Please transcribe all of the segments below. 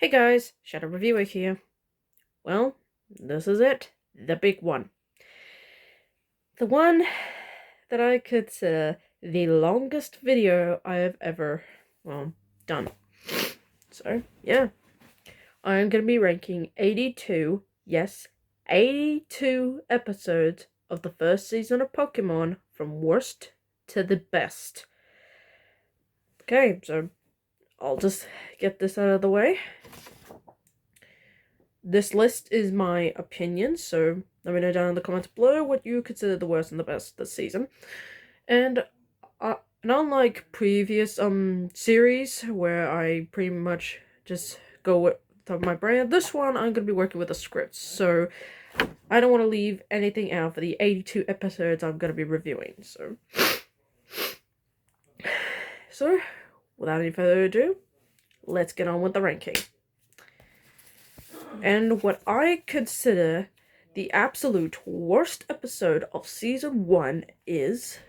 Hey guys, Shadow Reviewer here. Well, this is it. The big one. The one that I consider the longest video I have ever, done. So, yeah. I'm going to be ranking 82, yes, 82 episodes of the first season of Pokemon from worst to the best. Okay, so I'll just get this out of the way. This list is my opinion, so let me know down in the comments below what you consider the worst and the best this season. And unlike previous series where I pretty much just go with my brain, this one I'm gonna be working with a script, so I don't want to leave anything out for the 82 episodes I'm gonna be reviewing. So without any further ado, let's get on with the ranking. And what I consider the absolute worst episode of season 1 is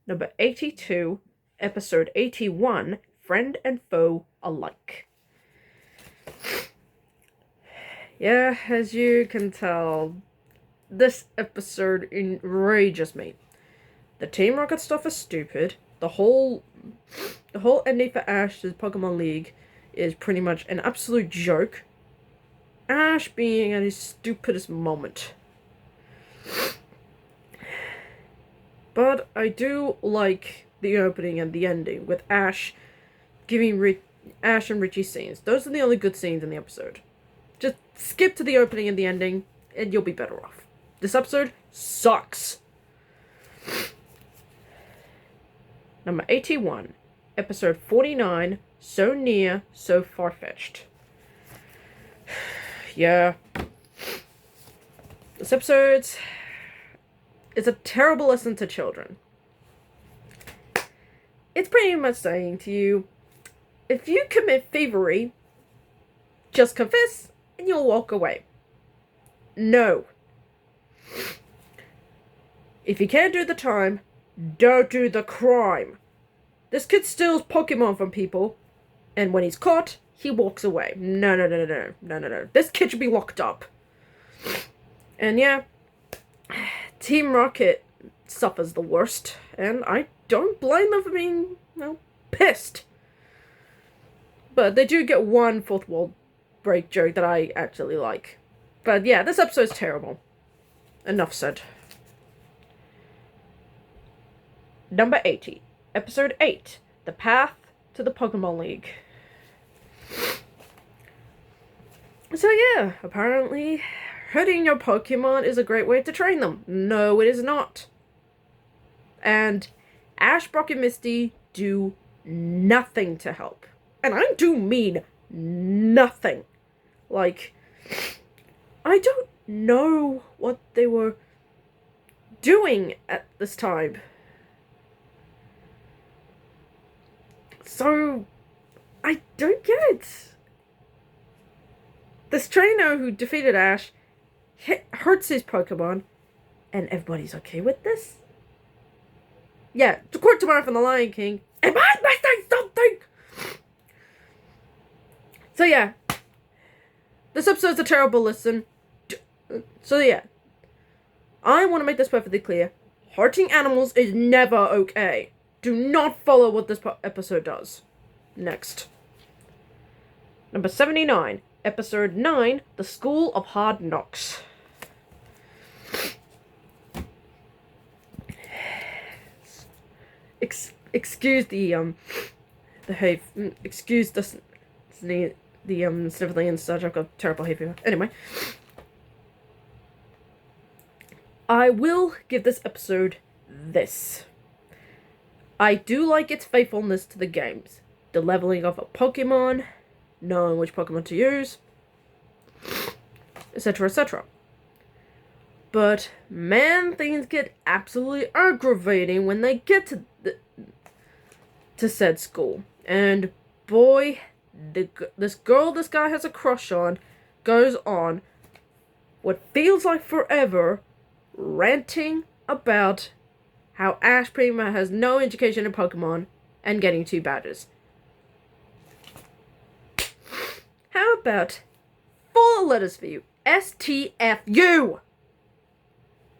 number 82, episode 81, Friend and Foe Alike. Yeah, as you can tell, this episode enrages me. The Team Rocket stuff is stupid. The whole ending for Ash's Pokemon League is pretty much an absolute joke. Ash being at his stupidest moment. But I do like the opening and the ending, with Ash giving Ash and Richie scenes. Those are the only good scenes in the episode. Just skip to the opening and the ending, and you'll be better off. This episode sucks. Number 81, episode 49, So Near, So Far-Fetched. Yeah. This episode is a terrible lesson to children. It's pretty much saying to you, if you commit thievery, just confess and you'll walk away. No. If you can't do the time, don't do the crime. This kid steals Pokemon from people, and when he's caught, he walks away. No. This kid should be locked up. And yeah, Team Rocket suffers the worst, and I don't blame them for being, pissed. But they do get one fourth wall break joke that I actually like. But yeah, this episode's terrible. Enough said. Number 80, episode 8, The Path to the Pokemon League. So yeah, apparently hurting your Pokemon is a great way to train them. No, it is not. And Ash, Brock, and Misty do nothing to help. And I do mean nothing. Like, I don't know what they were doing at this time. So, I don't get it. This trainer who defeated Ash hurts his Pokemon, and everybody's okay with this? Yeah, to quote Tomorrow from the Lion King, am I missing something? So yeah, this episode's a terrible listen. So yeah, I want to make this perfectly clear. Hurting animals is never okay. Do not follow what this episode does. Next. Number 79, episode 9, The School of Hard Knocks. Excuse the sniffling and such. I've got terrible hayfever. Anyway, I will give this episode this. I do like its faithfulness to the games. The leveling of a Pokemon, knowing which Pokemon to use, etc, etc. But man, things get absolutely aggravating when they get to said school. And boy, this girl this guy has a crush on goes on what feels like forever ranting about how Ash pretty much has no education in Pokemon and getting 2 badges. about 4 letters for you. STFU!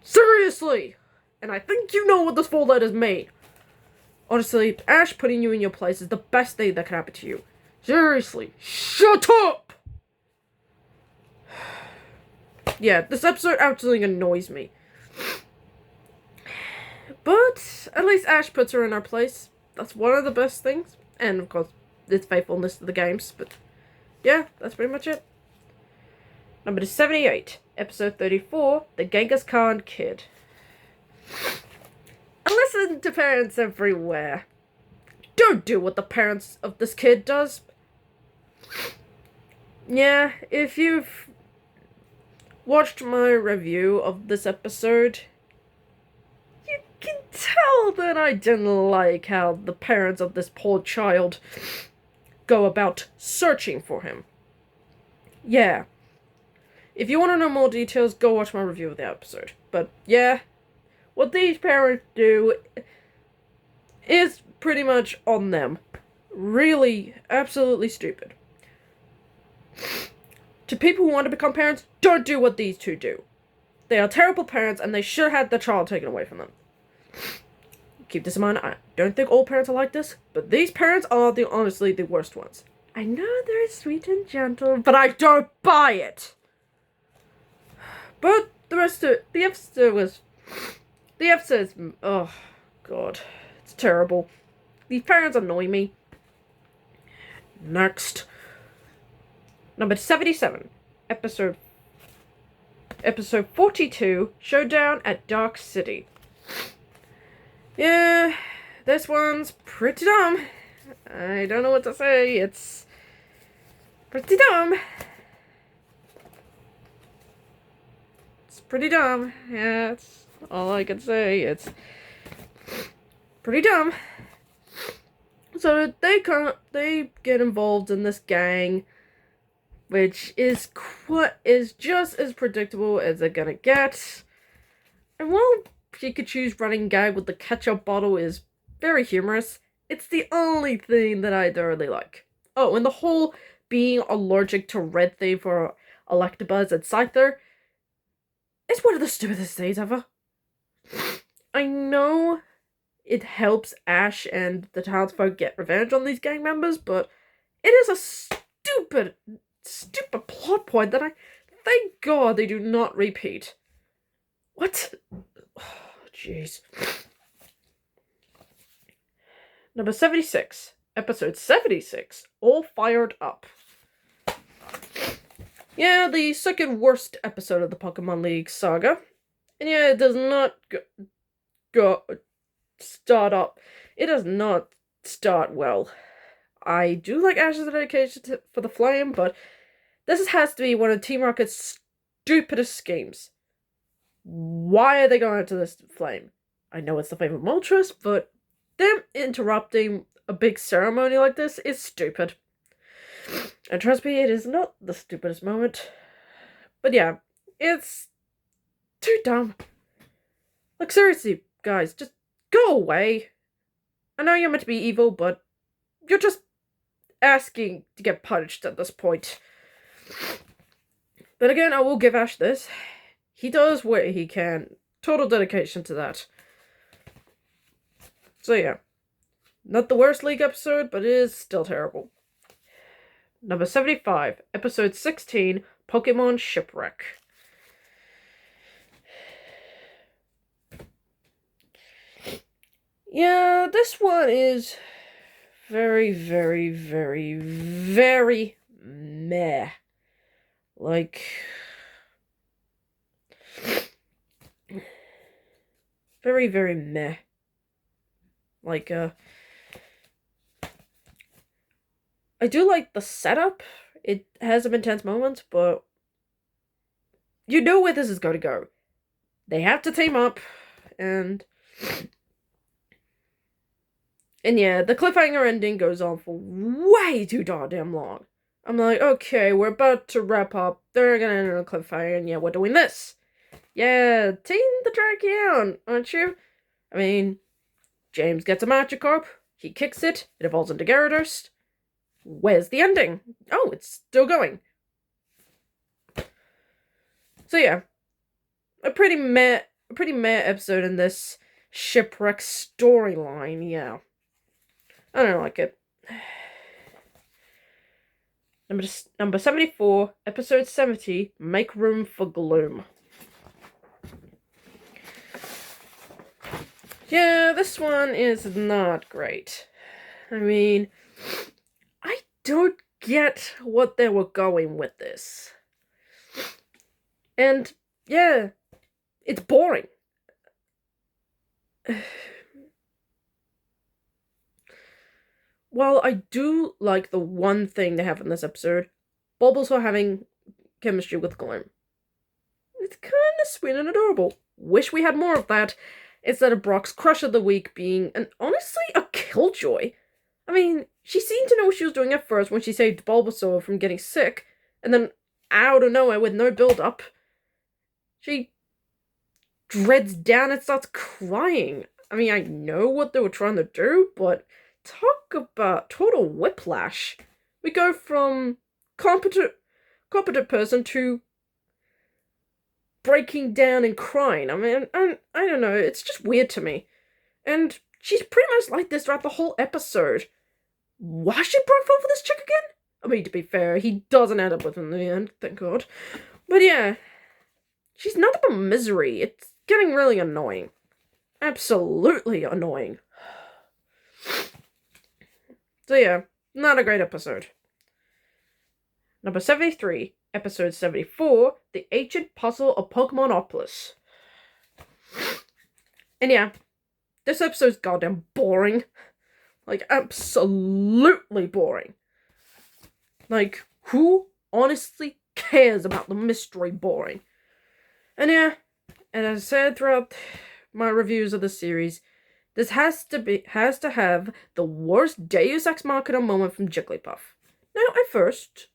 Seriously! And I think you know what those 4 letters mean. Honestly, Ash putting you in your place is the best thing that can happen to you. Seriously, shut up! Yeah, this episode absolutely annoys me. But at least Ash puts her in her place. That's one of the best things. And of course, its faithfulness to the games. But yeah, that's pretty much it. Number 78, episode 34, The Genghis Khan Kid. And listen to parents everywhere. Don't do what the parents of this kid does. Yeah, if you've watched my review of this episode, you can tell that I didn't like how the parents of this poor child go about searching for him. Yeah. If you want to know more details, go watch my review of the episode. But yeah, what these parents do is pretty much on them. Really, absolutely stupid. To people who want to become parents, don't do what these two do. They are terrible parents and they should have had their child taken away from them. Keep this in mind, I don't think all parents are like this, but these parents are honestly the worst ones. I know they're sweet and gentle, but I don't buy it! But the rest of the episode was... The episode is... Oh, God. It's terrible. These parents annoy me. Next. Number 77. Episode 42. Showdown at Dark City. Yeah, this one's pretty dumb. I don't know what to say. It's pretty dumb. It's pretty dumb. Yeah, that's all I can say. It's pretty dumb. So they get involved in this gang, which is just as predictable as they're gonna get. And while Pikachu's running gag with the ketchup bottle is very humorous, it's the only thing that I don't really like. Oh, and the whole being allergic to red thing for Electabuzz and Scyther is one of the stupidest things ever. I know it helps Ash and the townsfolk get revenge on these gang members, but it is a stupid plot point that I thank God they do not repeat. What? Oh, jeez. Number 76. Episode 76. All Fired Up. Yeah, the second worst episode of the Pokemon League saga. And yeah, it does not start up. It does not start well. I do like Ash's dedication for the flame, but this has to be one of Team Rocket's stupidest schemes. Why are they going into this flame? I know it's the flame of Moltres, but them interrupting a big ceremony like this is stupid. And trust me, it is not the stupidest moment. But yeah, it's too dumb. Like, seriously, guys, just go away. I know you're meant to be evil, but you're just asking to get punished at this point. But again, I will give Ash this. He does what he can. Total dedication to that. So yeah. Not the worst League episode, but it is still terrible. Number 75. Episode 16. Pokemon Shipwreck. Yeah, this one is very, very, very, very meh. Like, very, very meh. Like, I do like the setup. It has some intense moments, but you know where this is going to go. They have to team up, and yeah, the cliffhanger ending goes on for way too goddamn long. I'm like, okay, we're about to wrap up. They're gonna end on a cliffhanger, and yeah, we're doing this. Yeah, team the Dragoon, aren't you? I mean, James gets a Magikarp, he kicks it, it evolves into Gyarados. Where's the ending? Oh, it's still going. So yeah, a pretty meh episode in this shipwreck storyline. Yeah, I don't like it. Number 74, episode 70, Make Room for Gloom. Yeah, this one is not great. I mean, I don't get what they were going with this. And, yeah, it's boring. While I do like the one thing they have in this episode, Bulbasaur having chemistry with Gloom. It's kind of sweet and adorable. Wish we had more of that, instead of Brock's crush of the week being, honestly, a killjoy. I mean, she seemed to know what she was doing at first when she saved Bulbasaur from getting sick, and then out of nowhere, with no build-up, she dreads down and starts crying. I mean, I know what they were trying to do, but talk about total whiplash. We go from competent person to breaking down and crying. I mean, I don't know, it's just weird to me. And she's pretty much like this throughout the whole episode. Why should Brock fall for this chick again? I mean, to be fair, he doesn't end up with her in the end, thank God. But yeah, she's nothing but misery. It's getting really annoying. Absolutely annoying. So yeah, not a great episode. Number 73, episode 74, The Ancient Puzzle of Pokemonopolis. And yeah, this episode's goddamn boring. Like, absolutely boring. Like, who honestly cares about the mystery boring? And yeah, and as I said throughout my reviews of the series, this has to have the worst Deus Ex Machina moment from Jigglypuff. Now, at first,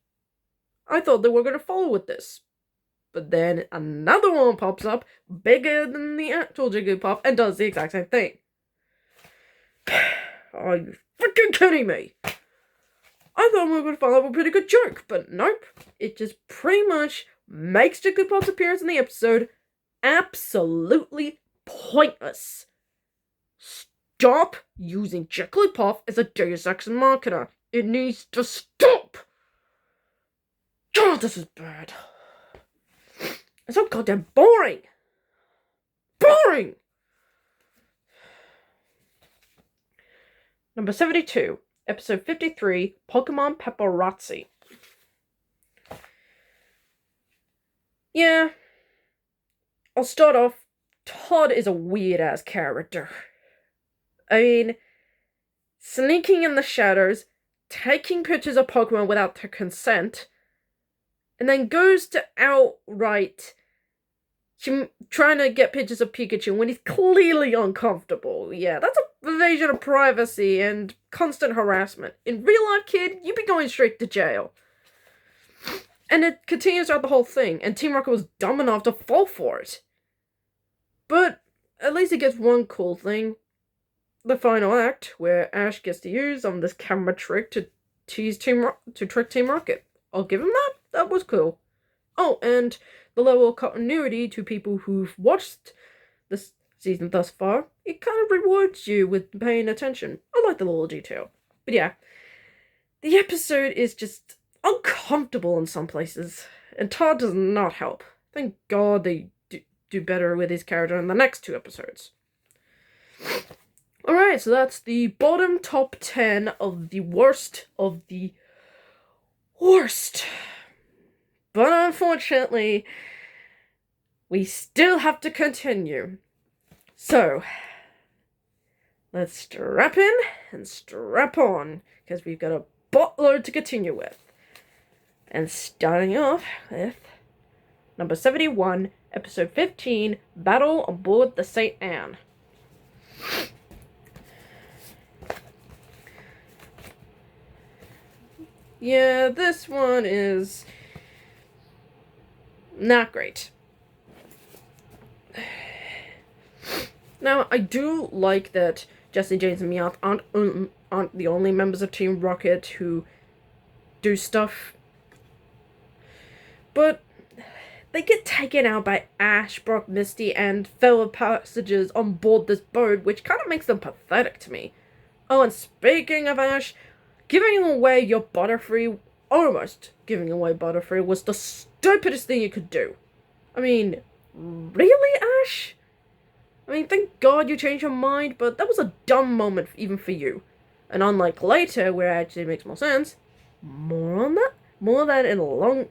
I thought they were going to follow with this. But then another one pops up, bigger than the actual Jigglypuff, and does the exact same thing. Are you freaking kidding me? I thought we were going to follow up a pretty good joke, but nope. It just pretty much makes Jigglypuff's appearance in the episode absolutely pointless. Stop using Jigglypuff as a Deus Ex Machina. It needs to stop. God, this is bad. It's so goddamn boring. Boring! Number 72, episode 53, Pokemon Paparazzi. Yeah, I'll start off. Todd is a weird-ass character. I mean, sneaking in the shadows, taking pictures of Pokemon without their consent, and then goes to outright trying to get pictures of Pikachu when he's clearly uncomfortable. Yeah, that's an invasion of privacy and constant harassment. In real life, kid, you'd be going straight to jail. And it continues throughout the whole thing, and Team Rocket was dumb enough to fall for it. But at least it gets one cool thing. The final act, where Ash gets to use this camera trick to trick Team Rocket. I'll give him that. That was cool. Oh, and the level of continuity to people who've watched this season thus far, it kind of rewards you with paying attention. I like the little detail. But yeah, the episode is just uncomfortable in some places, and Todd does not help. Thank God they do better with his character in the next two episodes. Alright, so that's the bottom top 10 of the worst of the worst. But unfortunately, we still have to continue. So, let's strap in and strap on, because we've got a buttload to continue with. And starting off with number 71, episode 15, Battle on Board the St. Anne. Yeah, this one is not great. Now, I do like that Jesse, James, and Meowth aren't the only members of Team Rocket who do stuff. But they get taken out by Ash, Brock, Misty, and fellow passengers on board this boat, which kind of makes them pathetic to me. Oh, and speaking of Ash, giving away your Butterfree, almost giving away Butterfree, was the stupidest thing you could do. I mean, really, Ash? I mean, thank God you changed your mind, but that was a dumb moment even for you. And unlike later, where it actually makes more sense, more on that in a long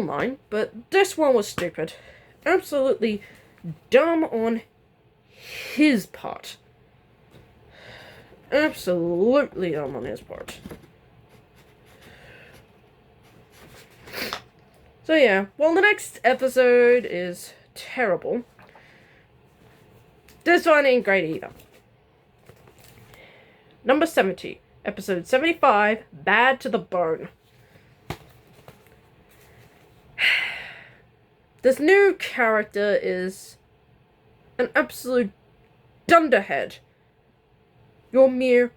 line, but this one was stupid. Absolutely dumb on his part. Absolutely dumb on his part. So yeah, well, the next episode is terrible. This one ain't great either. Number 70, episode 75, Bad to the Bone. This new character is an absolute dunderhead. You're mere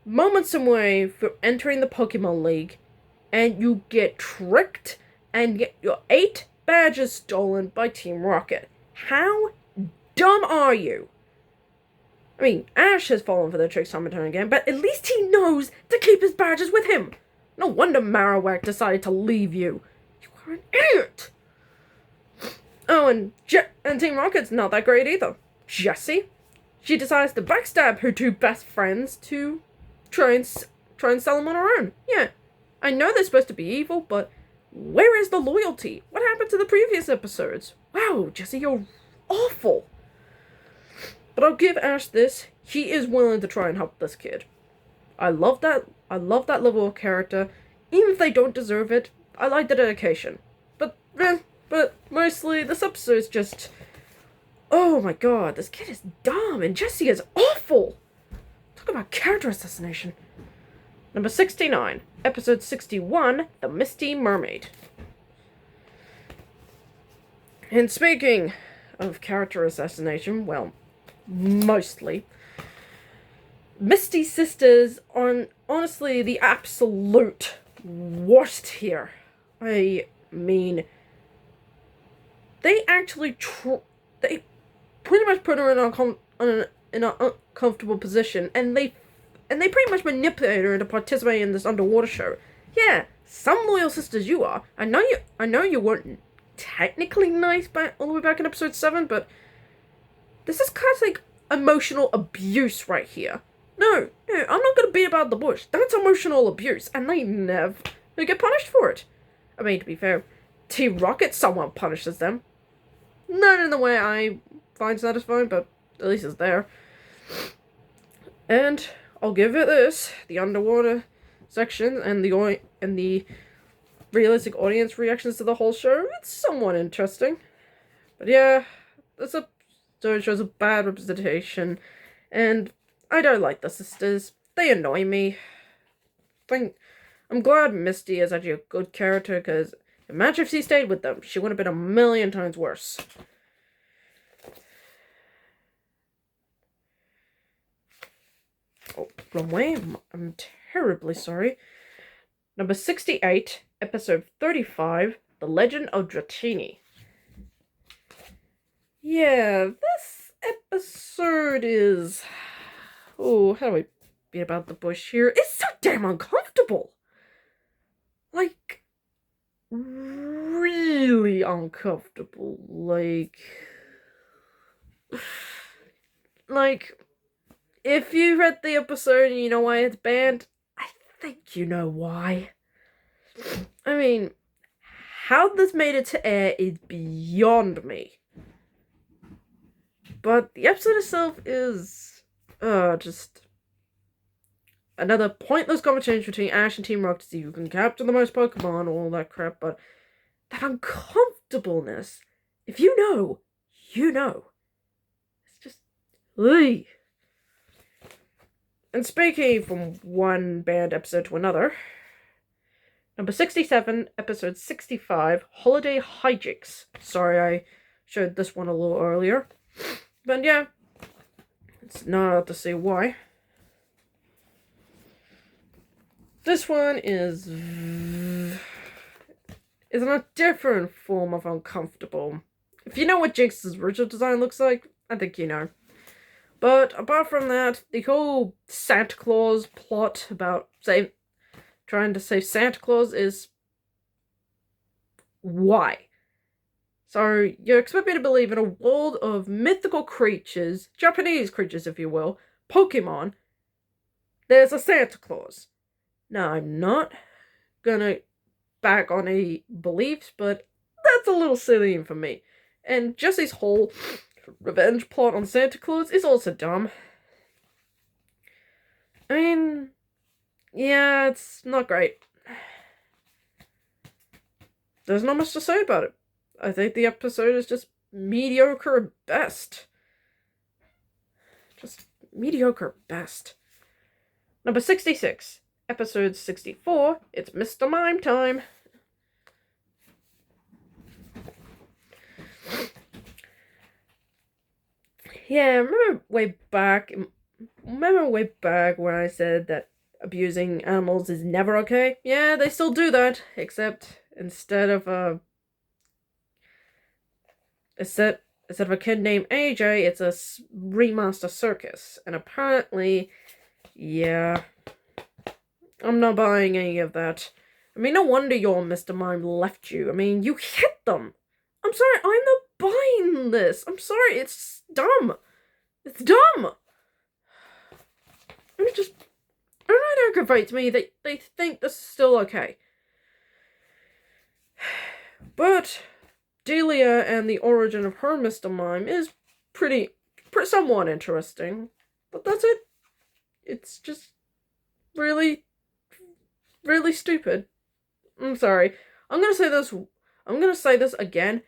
moments away from entering the Pokemon League, and you get tricked and get your 8 badges stolen by Team Rocket. How dumb are you? I mean, Ash has fallen for the trick time and time again, but at least he knows to keep his badges with him. No wonder Marowak decided to leave you. You are an idiot. Oh, and Team Rocket's not that great either. Jessie, she decides to backstab her 2 best friends to try and sell them on her own. Yeah, I know they're supposed to be evil, but where is the loyalty? What happened to the previous episodes? Wow, Jessie, you're awful. But I'll give Ash this. He is willing to try and help this kid. I love that level of character. Even if they don't deserve it, I like the dedication. But mostly, this episode is just... Oh my god, this kid is dumb, and Jessie is awful! Talk about character assassination. Number 69, episode 61, The Misty Mermaid. And speaking of character assassination, well, mostly, Misty's sisters are honestly the absolute worst here. I mean, they actually they pretty much put her in an uncomfortable position, and they pretty much manipulated her into participating in this underwater show. Yeah, some loyal sisters you are. I know you weren't technically nice all the way back in episode 7, but this is kind of like emotional abuse right here. No, I'm not gonna beat about the bush. That's emotional abuse, and they never get punished for it. I mean, to be fair, Team Rocket somewhat punishes them. Not in the way I find satisfying, but at least it's there. And I'll give it this: the underwater section and the realistic audience reactions to the whole show. It's somewhat interesting, but yeah, so it shows a bad representation, and I don't like the sisters. They annoy me. I'm glad Misty is actually a good character, because imagine if she stayed with them, she would have been a million times worse. Oh, wrong way. I'm terribly sorry. Number 68, episode 35, The Legend of Dratini. Yeah, this episode is... Oh, how do I beat about the bush here? It's so damn uncomfortable! Like, really uncomfortable. Like, if you read the episode and you know why it's banned, I think you know why. I mean, how this made it to air is beyond me. But the episode itself is, just another pointless competition between Ash and Team Rocket to see who can capture the most Pokemon, all that crap, but that uncomfortableness, if you know, you know. It's just, ugh. And speaking from one banned episode to another, number 67, episode 65, Holiday Hijinks. Sorry, I showed this one a little earlier. But yeah, it's not hard to see why. This one is is in a different form of uncomfortable. If you know what Jinx's original design looks like, I think you know. But apart from that, the whole Santa Claus plot about trying to save Santa Claus is why? So you expect me to believe in a world of mythical creatures, Japanese creatures if you will, Pokemon, there's a Santa Claus. Now I'm not gonna back on any beliefs, but that's a little silly for me. And Jesse's whole revenge plot on Santa Claus is also dumb. I mean, yeah, it's not great. There's not much to say about it. I think the episode is just mediocre at best. Just mediocre at best. Number 66. Episode 64. It's Mr. Mime time. Yeah, remember way back when I said that abusing animals is never okay? Yeah, they still do that, except instead of a kid named AJ, it's a remaster circus. And apparently, yeah, I'm not buying any of that. I mean, no wonder your Mr. Mime left you. I mean, you hit them. I'm sorry, I'm not buying this. I'm sorry, it's dumb. It's dumb. It really aggravates me that they think this is still okay. But Delia and the origin of her Mr. Mime is somewhat interesting. But that's it. It's just really, really stupid. I'm sorry. I'm gonna say this again.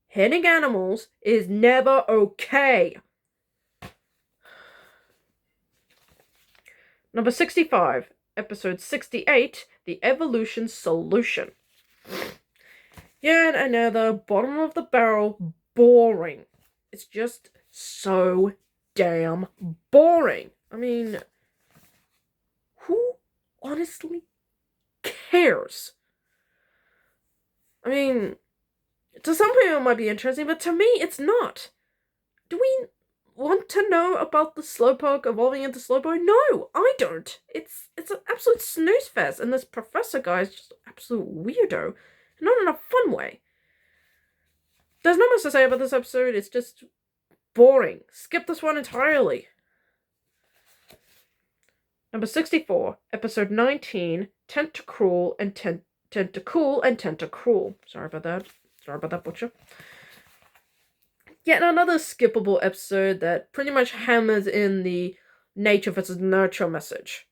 Hitting animals is never okay. Number 65, episode 68, The Evolution Solution. Yet another bottom of the barrel boring. It's just so damn boring. I mean, who honestly cares? I mean, to some people it might be interesting, but to me it's not. Do we want to know about the Slowpoke evolving into Slowpoke? No, I don't. It's an absolute snooze fest, and this professor guy is just an absolute weirdo. Not in a fun way. There's not much to say about this episode, it's just boring. Skip this one entirely. Number 64, episode 19, Tentacruel and Tentacruel. Sorry about that, Butcher. Yet another skippable episode that pretty much hammers in the nature versus nurture message.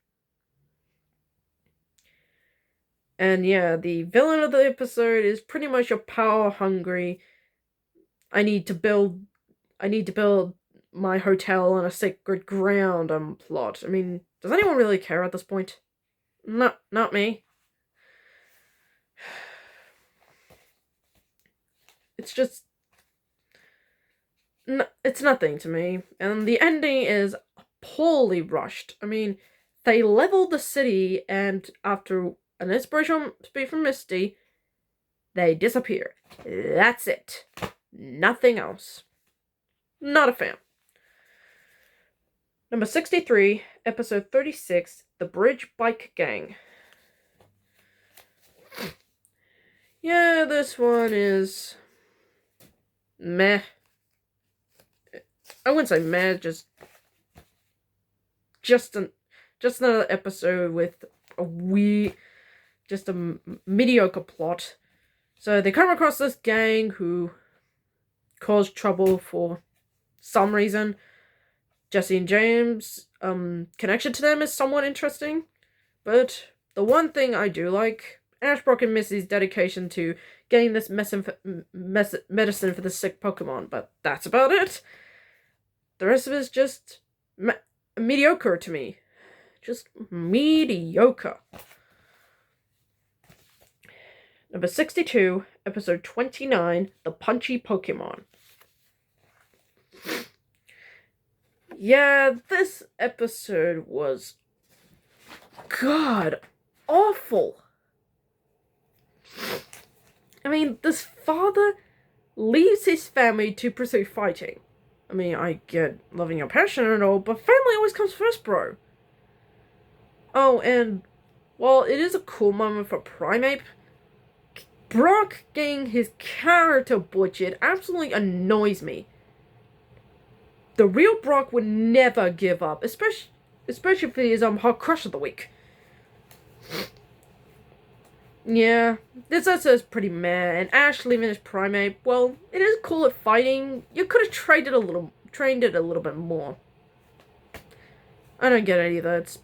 And yeah, the villain of the episode is pretty much your power-hungry, I need to build my hotel on a sacred ground plot. I mean, does anyone really care at this point? Not me. It's just... it's nothing to me. And the ending is poorly rushed. I mean, they leveled the city, and after an inspirational speech from Misty, they disappear. That's it. Nothing else. Not a fan. Number 63, episode 36, The Bridge Bike Gang. Yeah, this one is... meh. I wouldn't say meh, just another episode with a mediocre plot. So they come across this gang who cause trouble for some reason. Jesse and James' connection to them is somewhat interesting, but the one thing I do like, Ashbrook and Missy's dedication to getting this medicine for the sick Pokemon, but that's about it. The rest of it is just mediocre to me. Just mediocre. Number 62, episode 29, The Punchy Pokemon. Yeah, this episode was god awful. I mean, this father leaves his family to pursue fighting. I mean, I get loving your passion and all, but family always comes first, bro. Oh, and while it is a cool moment for Primeape, Brock getting his character butchered absolutely annoys me. The real Brock would never give up, especially if he is Hot Crush of the Week. Yeah, this also is pretty meh, and Ash leaving his Primeape, well, it is cool at fighting. You could have trained it a little bit more. I don't get it either. It's...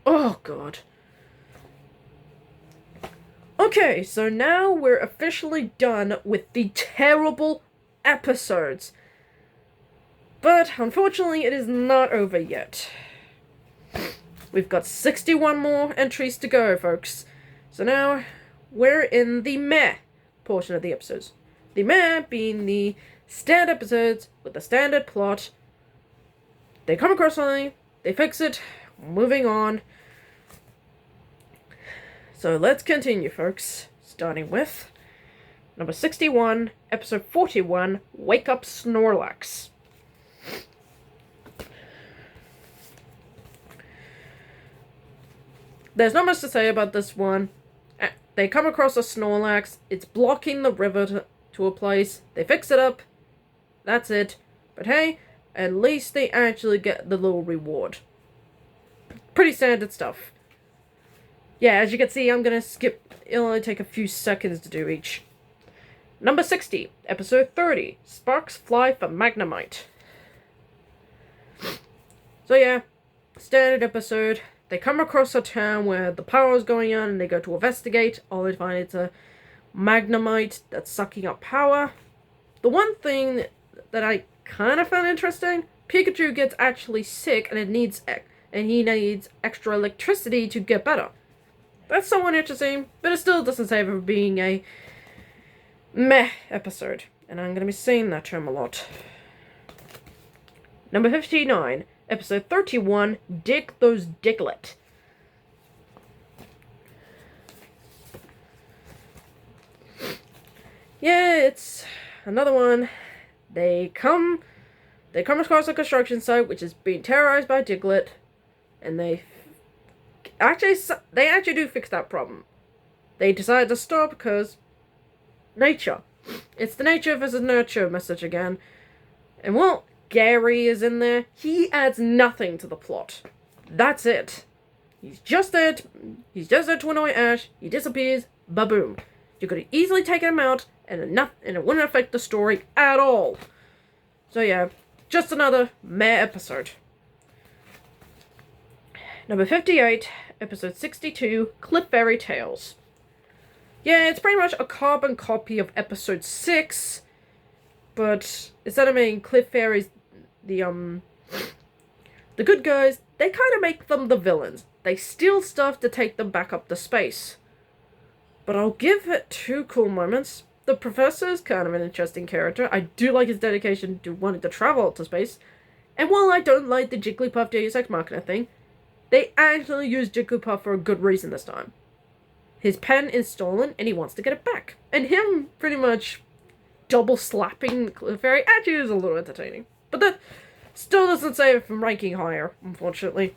oh, God. Okay, so now we're officially done with the terrible episodes. But, unfortunately, it is not over yet. We've got 61 more entries to go, folks. So now, we're in the meh portion of the episodes. The meh being the standard episodes with the standard plot. They come across something, they fix it, moving on. So let's continue, folks. Starting with number 61, episode 41, Wake Up Snorlax. There's not much to say about this one. They come across a Snorlax. It's blocking the river to a place. They fix it up. That's it. But hey, at least they actually get the little reward. Pretty standard stuff. Yeah, as you can see, I'm gonna skip. It'll only take a few seconds to do each. Number 60, episode 30, Sparks Fly for Magnemite. So yeah, standard episode. They come across a town where the power is going on and they go to investigate. All they find it's a Magnemite that's sucking up power. The one thing that I kind of found interesting, Pikachu gets actually sick and he needs extra electricity to get better. That's somewhat interesting, but it still doesn't save it from being a meh episode. And I'm going to be saying that term a lot. Number 59. Episode 31, Dig Those Diglett. Yeah, it's another one. They come across a construction site which is being terrorized by Diglett, and they actually do fix that problem. They decide to stop because nature. It's the nature versus nurture message again. And well, Gary is in there. He adds nothing to the plot. That's it. He's just there to annoy Ash. He disappears. Ba-boom. You could have easily taken him out, and it wouldn't affect the story at all. So yeah, just another meh episode. Number 58, episode 62, Cliff Fairy Tales. Yeah, it's pretty much a carbon copy of episode 6, but instead of making Cliff Fairies the good guys, they kind of make them the villains. They steal stuff to take them back up to space. But I'll give it 2 cool moments. The professor is kind of an interesting character. I do like his dedication to wanting to travel to space. And while I don't like the Jigglypuff Deus Ex Machina thing, they actually used Jigglypuff for a good reason this time. His pen is stolen and he wants to get it back. And him pretty much double slapping Cliff Fairy actually is a little entertaining. But that still doesn't save it from ranking higher, unfortunately.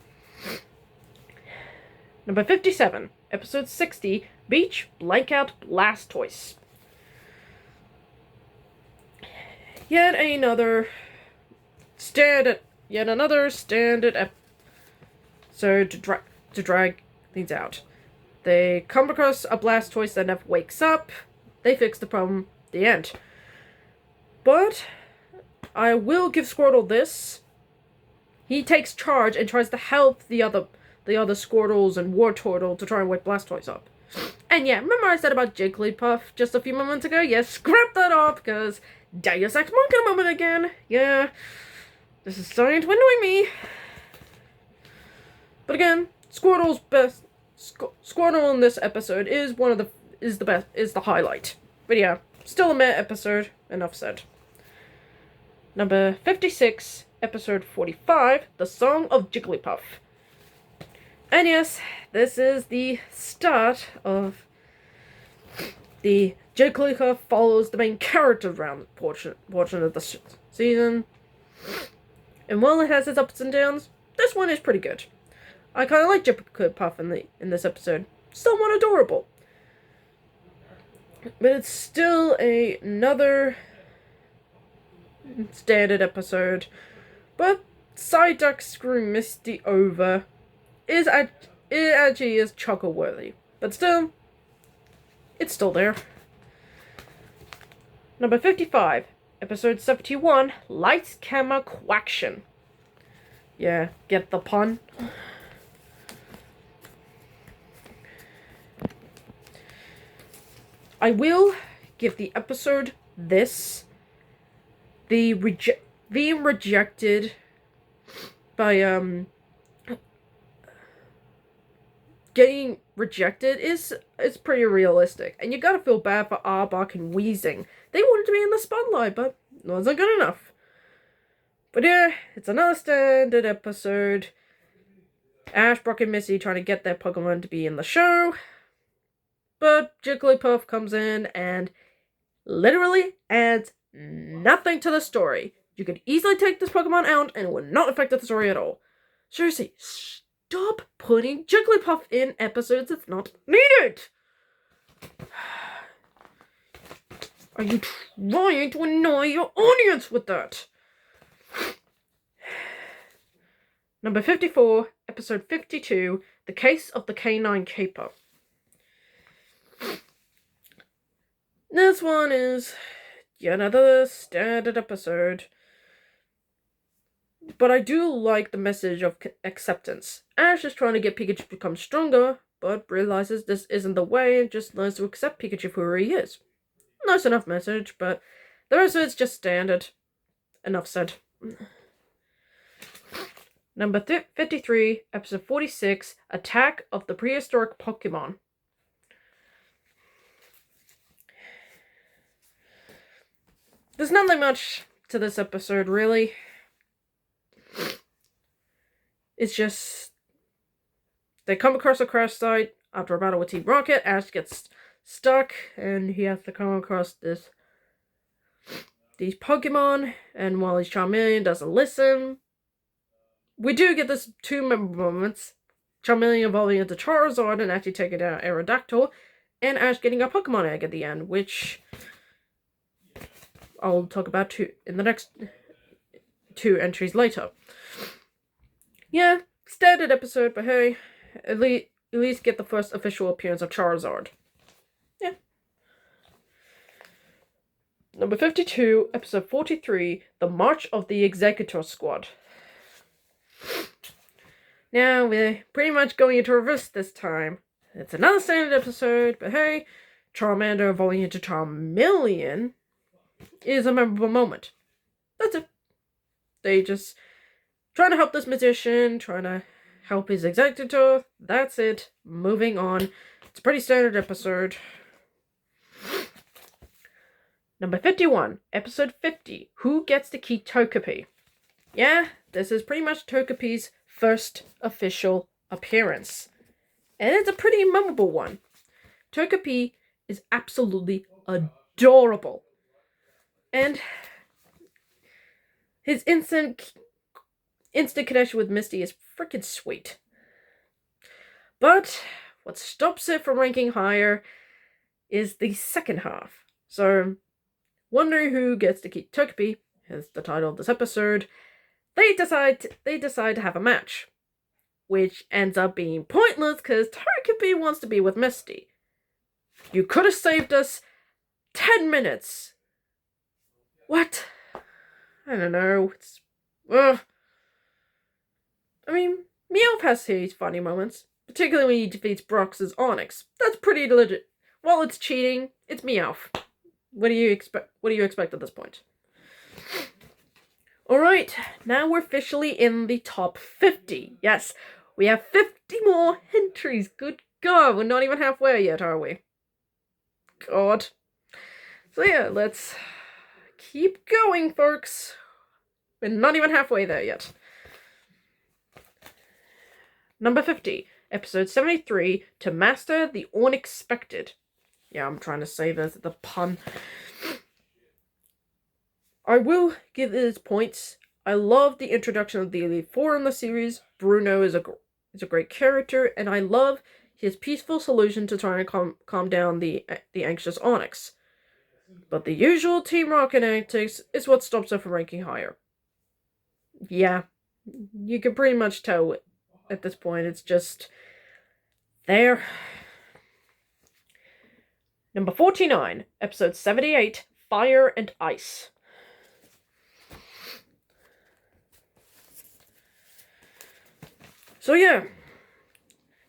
Number 57, episode 60, Beach Blankout Blastoise. Yet another standard episode to drag things out. They come across a Blastoise that never wakes up. They fix the problem. The end. But I will give Squirtle this. He takes charge and tries to help the other Squirtles and Wartortle to try and wake Blastoise up. And yeah, remember I said about Jigglypuff just a few moments ago? Yeah, scrap that off, because Deus Ex Machina moment again. Yeah, this is starting to annoy me. But again, Squirtle's best. Squirtle in this episode is the highlight. But yeah, still a meh episode. Enough said. Number 56, episode 45, The Song of Jigglypuff. And yes, this is the start of the Jigglypuff follows the main character around portion of the season. And while it has its ups and downs, this one is pretty good. I kind of like Jigglypuff in this episode. Somewhat adorable. But it's still another standard episode. But Psyduck screwing Misty over it actually is chuckle worthy. But still, it's still there. Number 55, episode 71, Lights, Camera, Quaction. Yeah, get the pun? I will give the episode this. Being rejected by, getting rejected is pretty realistic. And you gotta feel bad for Arbok and Weezing. They wanted to be in the spotlight, but it wasn't good enough. But yeah, it's another standard episode. Ash, Brock, and Missy trying to get their Pokemon to be in the show. But Jigglypuff comes in and literally adds nothing to the story. You could easily take this Pokemon out and it would not affect the story at all. Seriously, stop putting Jigglypuff in episodes that's not needed! Are you trying to annoy your audience with that? Number 54, episode 52, The Case of the Canine Caper. This one is yet another standard episode. But I do like the message of acceptance. Ash is trying to get Pikachu to become stronger, but realizes this isn't the way and just learns to accept Pikachu for who he is. Nice enough message, but the rest of it's just standard. Enough said. Number 53, episode 46, Attack of the Prehistoric Pokemon. There's nothing much to this episode, really. It's just they come across a crash site after a battle with Team Rocket. Ash gets stuck, and he has to come across these Pokemon. And while his Charmeleon doesn't listen, we do get this two memorable moments: Charmeleon evolving into Charizard and actually taking down Aerodactyl, and Ash getting a Pokemon egg at the end, which I'll talk about in the next two entries later. Yeah, standard episode, but hey, at least get the first official appearance of Charizard. Yeah. Number 52, episode 43, The March of the Executor Squad. Now, we're pretty much going into reverse this time. It's another standard episode, but hey, Charmander evolving into Charmeleon is a memorable moment. That's it. They just trying to help this magician, trying to help his executor. That's it. Moving on. It's a pretty standard episode. Number 51, episode 50, Who Gets to Keep Togepi? Yeah, this is pretty much Togepi's first official appearance. And it's a pretty memorable one. Togepi is absolutely adorable. And his instant connection with Misty is freaking sweet. But what stops it from ranking higher is the second half. So, wondering who gets to keep Togepi is the title of this episode. They decide to have a match, which ends up being pointless because Togepi wants to be with Misty. You could have saved us 10 minutes. What? I don't know. I mean, Meowth has his funny moments, particularly when he defeats Brox's Onyx. That's pretty legit. While it's cheating, it's Meowth. What do you expect at this point? Alright, now we're officially in the top 50. Yes, we have 50 more entries. Good God, we're not even halfway yet, are we? God. So yeah, let's keep going, folks. We're not even halfway there yet. Number 50, episode 73, To Master the Unexpected. Yeah, I'm trying to say the pun. I will give it its points. I love the introduction of the Elite Four in the series. Bruno is a great character, and I love his peaceful solution to trying to calm down the anxious Onyx. But the usual Team Rocket antics is what stops her from ranking higher. Yeah, you can pretty much tell at this point. It's just there. Number 49, episode 78, Fire and Ice. So yeah,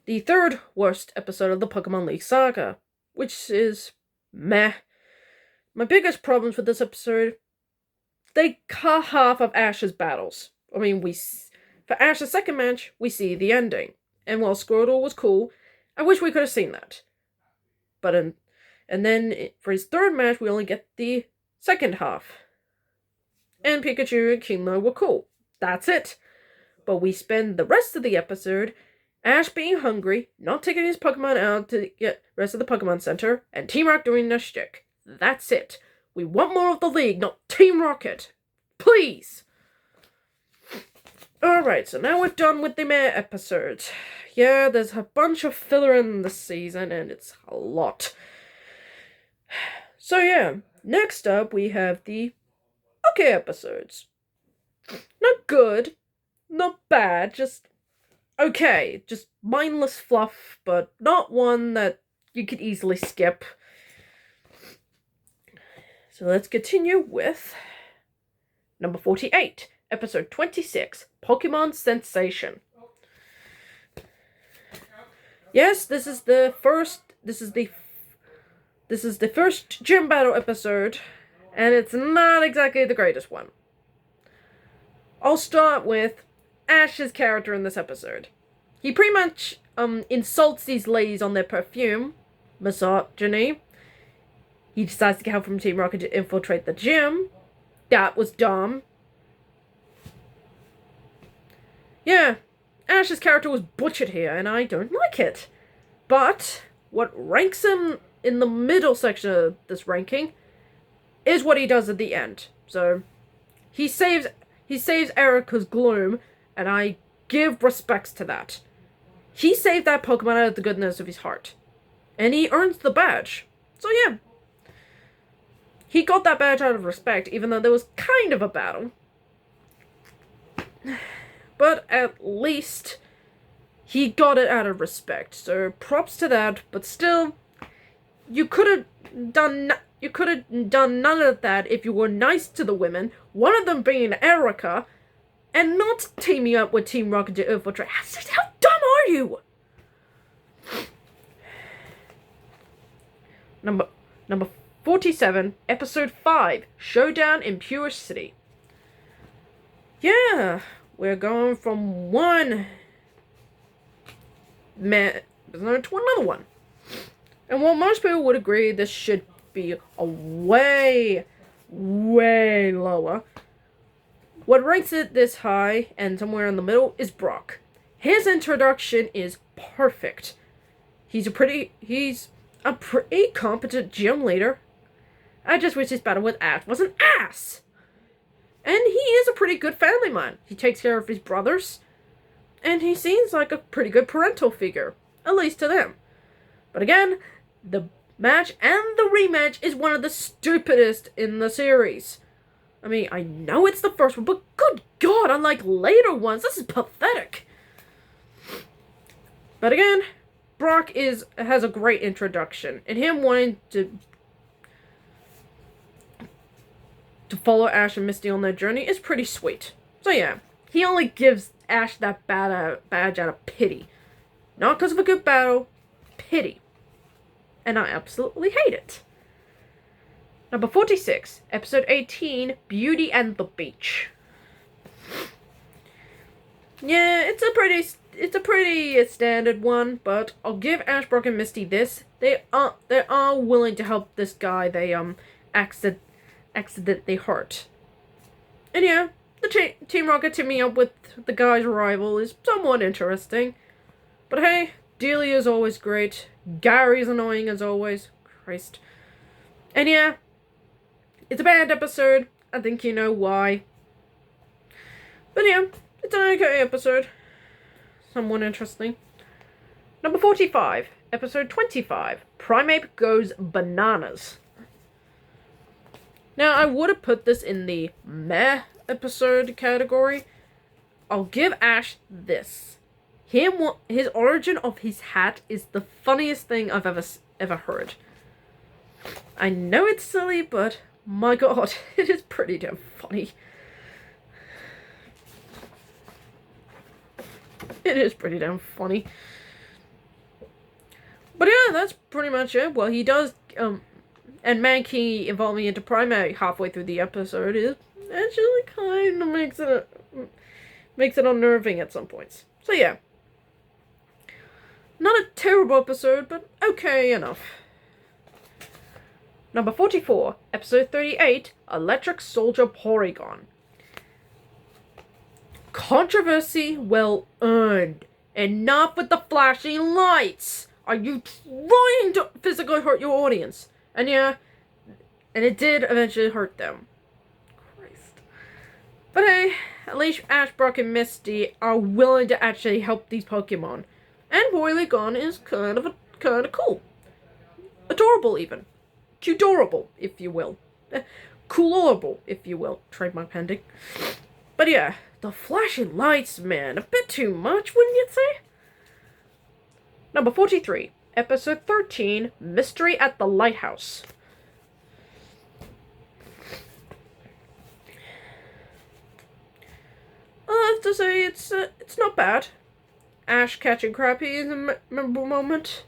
the third worst episode of the Pokemon League saga, which is meh. My biggest problems with this episode, they cut half of Ash's battles. I mean, for Ash's second match, we see the ending. And while Squirtle was cool, I wish we could have seen that. And then for his third match, we only get the second half. And Pikachu and Kingler were cool. That's it. But we spend the rest of the episode Ash being hungry, not taking his Pokemon out to get the rest of the Pokemon Center, and Team Rocket doing their shtick. That's it. We want more of the League, not Team Rocket. Please! Alright, so now we're done with the meh episodes. Yeah, there's a bunch of filler in the season, and it's a lot. So yeah, next up we have the okay episodes. Not good, not bad, just okay. Just mindless fluff, but not one that you could easily skip. So let's continue with number 48, episode 26, Pokemon Sensation. Yes, this is the first gym battle episode, and it's not exactly the greatest one. I'll start with Ash's character in this episode. He pretty much insults these ladies on their perfume, misogyny. He decides to get help from Team Rocket to infiltrate the gym. That was dumb. Yeah, Ash's character was butchered here, and I don't like it. But what ranks him in the middle section of this ranking is what he does at the end. So he saves Erica's gloom, and I give respects to that. He saved that Pokemon out of the goodness of his heart. And he earns the badge. So yeah. He got that badge out of respect, even though there was kind of a battle. But at least he got it out of respect. So props to that, but still, you could have done none of that if you were nice to the women, one of them being Erica, and not teaming up with Team Rocket to infiltrate. How dumb are you? Number 47, episode 5, Showdown in Pure City. Yeah, we're going from one man to another one. And while most people would agree this should be a way, way lower, what ranks it this high and somewhere in the middle is Brock. His introduction is perfect. He's a pretty competent gym leader. I just wish his battle with Ash was an ass. And he is a pretty good family man. He takes care of his brothers. And he seems like a pretty good parental figure. At least to them. But again, the match and the rematch is one of the stupidest in the series. I mean, I know it's the first one, but good God, unlike later ones, this is pathetic. But again, Brock has a great introduction. And him wanting to follow Ash and Misty on their journey is pretty sweet. So yeah, he only gives Ash that badge out of pity. Not because of a good battle, pity. And I absolutely hate it. Number 46, episode 18, Beauty and the Beach. Yeah, it's a pretty standard one, but I'll give Ash, Brock, and Misty this. They are willing to help this guy they accidentally hurt. And yeah, the Team Rocket teaming up with the guy's rival is somewhat interesting. But hey, Delia's always great. Gary's annoying as always. Christ. And yeah, it's a bad episode. I think you know why. But yeah, it's an okay episode. Somewhat interesting. Number 45, episode 25, Primate Goes Bananas. Now, I would have put this in the meh episode category. I'll give Ash this. His origin of his hat is the funniest thing I've ever heard. I know it's silly, but my god, it is pretty damn funny. It is pretty damn funny. But yeah, that's pretty much it. Well, he does, and Mankey evolving into Primate halfway through the episode is actually kind of makes it unnerving at some points. So yeah. Not a terrible episode, but okay enough. Number 44, episode 38, Electric Soldier Porygon. Controversy well earned. Enough with the flashing lights! Are you trying to physically hurt your audience? And yeah, and it did eventually hurt them. Christ. But hey, at least Ash, Brock, and Misty are willing to actually help these Pokemon. And Porygon is kind of cool. Adorable, even. Cute-dorable, if you will. Coolorable, if you will. Trademark pending. But yeah, the flashing lights, man. A bit too much, wouldn't you say? Number 43, episode 13, Mystery at the Lighthouse. I have to say, it's not bad. Ash catching Crappy is a memorable moment.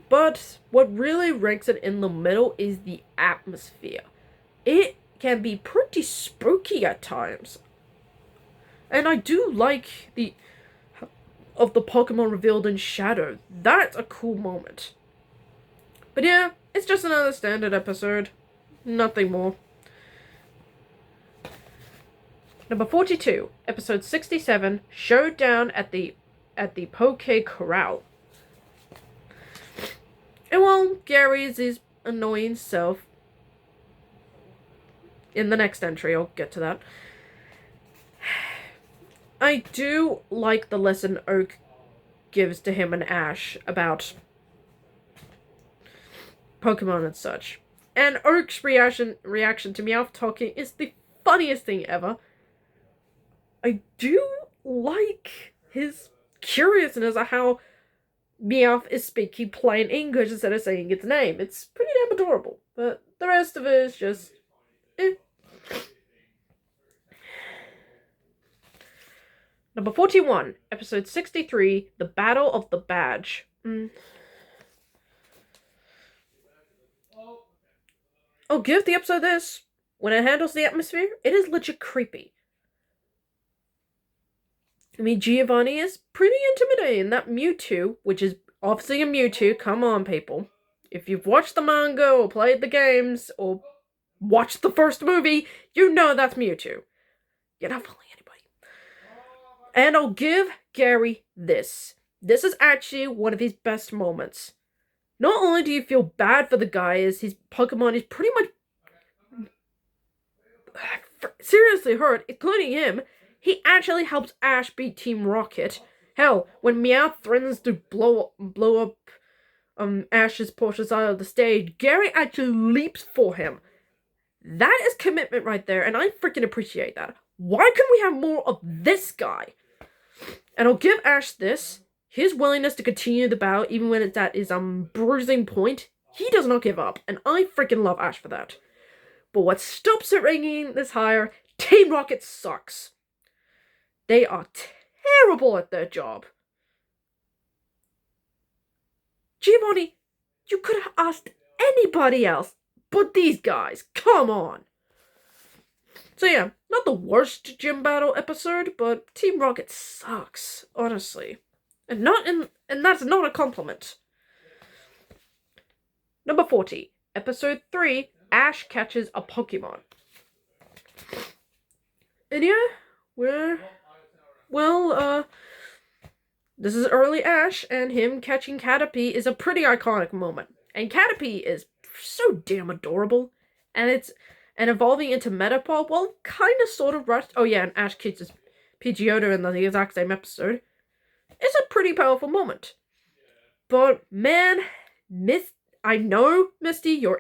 But what really ranks it in the middle is the atmosphere. It can be pretty spooky at times. And I do like the Pokemon revealed in shadow. That's a cool moment. But yeah, it's just another standard episode. Nothing more. Number 42, episode 67, Showdown at the Poke Corral. And while Gary's his annoying self, in the next entry, I'll get to that, I do like the lesson Oak gives to him and Ash about Pokemon and such. And Oak's reaction to Meowth talking is the funniest thing ever. I do like his curiousness of how Meowth is speaking plain English instead of saying its name. It's pretty damn adorable. But the rest of it is just... Number 41, episode 63, The Battle of the Badge. I'll give the episode this. When it handles the atmosphere, it is legit creepy. I mean, Giovanni is pretty intimidating. That Mewtwo, which is obviously a Mewtwo, come on, people. If you've watched the manga or played the games or watched the first movie, you know that's Mewtwo. You're not fooling anybody. And I'll give Gary this. This is actually one of his best moments. Not only do you feel bad for the guy as his Pokemon is pretty much seriously hurt, including him, he actually helps Ash beat Team Rocket. Hell, when Meowth threatens to blow up Ash's Porsche's side of the stage, Gary actually leaps for him. That is commitment right there, and I freaking appreciate that. Why couldn't we have more of this guy? And I'll give Ash this. His willingness to continue the battle, even when it's at his bruising point, he does not give up, and I freaking love Ash for that. But what stops it ranking this higher, Team Rocket sucks. They are terrible at their job. Giovanni, you could have asked anybody else but these guys. Come on. So yeah, not the worst gym battle episode, but Team Rocket sucks, honestly. And that's not a compliment. Number 40, episode 3, Ash catches a Pokemon. And yeah, This is early Ash, and him catching Caterpie is a pretty iconic moment. And Caterpie is so damn adorable. And evolving into Metapod, well, kind of sort of rushed. Oh yeah, and Ash kisses Pidgeotto in the exact same episode. It's a pretty powerful moment. But man, I know, Misty, you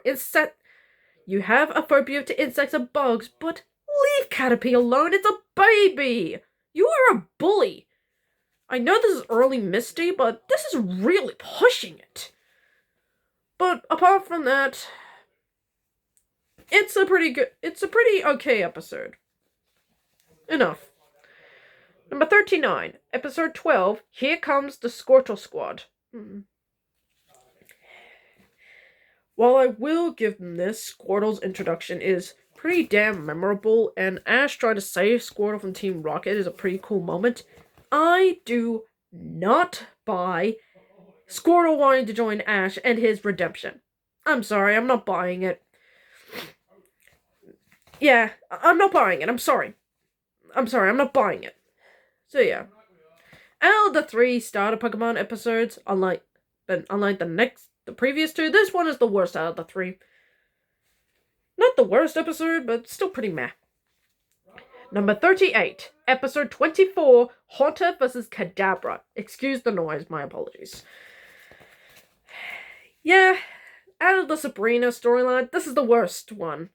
have a phobia to insects and bugs, but leave Caterpie alone. It's a baby. You are a bully. I know this is early Misty, but this is really pushing it. But apart from that, it's a pretty okay episode. Enough. Number 39, episode 12, Here Comes the Squirtle Squad. While I will give them this, Squirtle's introduction is pretty damn memorable, and Ash trying to save Squirtle from Team Rocket is a pretty cool moment. I do not buy Squirtle wanting to join Ash and his redemption. I'm sorry, I'm not buying it. Yeah, I'm not buying it, I'm sorry. I'm not buying it. So yeah. Out of the 3 starter Pokemon episodes, unlike the previous 2, this one is the worst out of the 3. Not the worst episode, but still pretty meh. Number 38, episode 24, Haunter vs. Kadabra. Excuse the noise, my apologies. Yeah, out of the Sabrina storyline, this is the worst one.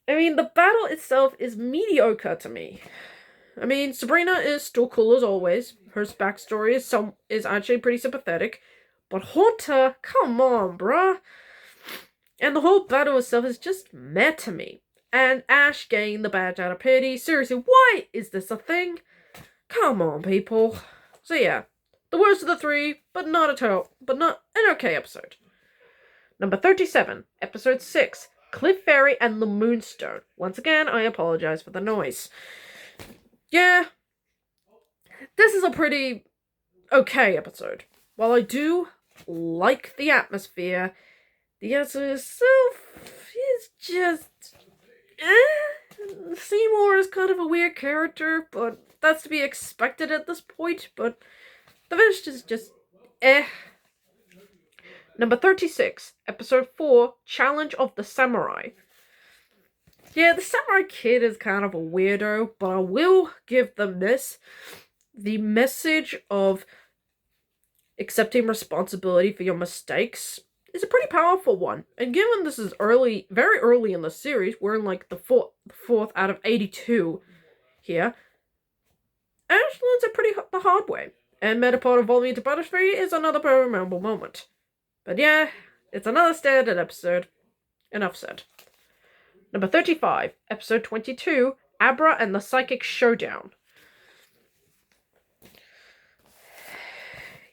I mean, the battle itself is mediocre to me. I mean, Sabrina is still cool as always. Her backstory is actually pretty sympathetic. But Haunter, come on, bruh. And the whole battle itself is just meh to me. And Ash getting the badge out of pity. Seriously, why is this a thing? Come on, people. So yeah, the worst of the 3, but not an okay episode. Number 37, episode 6, Cliff Fairy and the Moonstone. Once again, I apologize for the noise. Yeah, this is a pretty okay episode. While I do like the atmosphere, the episode itself is just... Seymour is kind of a weird character, but that's to be expected at this point, but the finish is just Number 36, episode 4, Challenge of the Samurai. Yeah, the Samurai Kid is kind of a weirdo, but I will give them this. The message of accepting responsibility for your mistakes is a pretty powerful one. And given this is very early in the series, we're in like the fourth out of 82 here, Ash learns it the hard way. And Metapod evolving into Butterfree is another very memorable moment. But yeah, it's another standard episode. Enough said. Number 35, episode 22, Abra and the Psychic Showdown.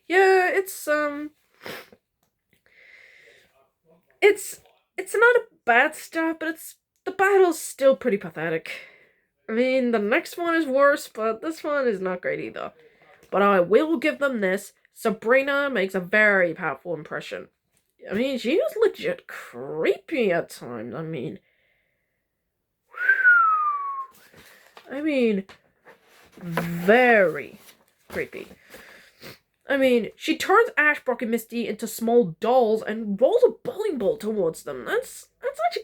Yeah, it's not a bad start, but the battle's still pretty pathetic. I mean, the next one is worse, but this one is not great either. But I will give them this. Sabrina makes a very powerful impression. I mean, she was legit creepy at times. I mean, very creepy. I mean, she turns Ash, Brock, and Misty into small dolls and rolls a bowling ball towards them. That's actually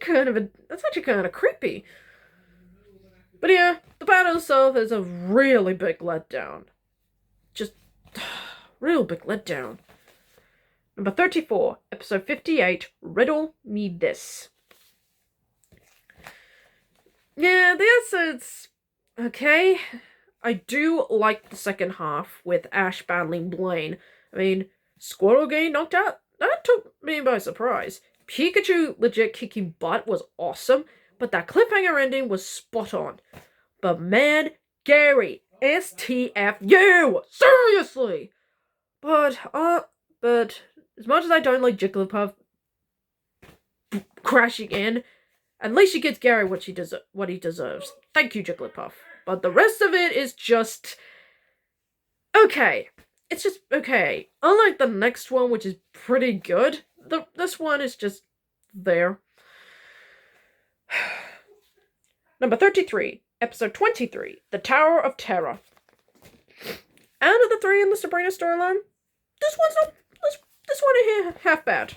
kind of creepy. But yeah, the battle itself is a really big letdown. Just real big letdown. Number 34, episode 58, Riddle Me This. Yeah, the episode's okay. I do like the second half with Ash battling Blaine. I mean, Squirtle getting knocked out? That took me by surprise. Pikachu legit kicking butt was awesome, but that cliffhanger ending was spot on. But man, Gary, STFU! Seriously! But as much as I don't like Jigglypuff crashing in, at least she gets Gary what he deserves. Thank you, Jigglypuff. But the rest of it is just okay. It's just okay. Unlike the next one, which is pretty good, this one is just there. Number 33, episode 23, The Tower of Terror. Out of the three in the Sabrina storyline, this one's not. This one here half bad.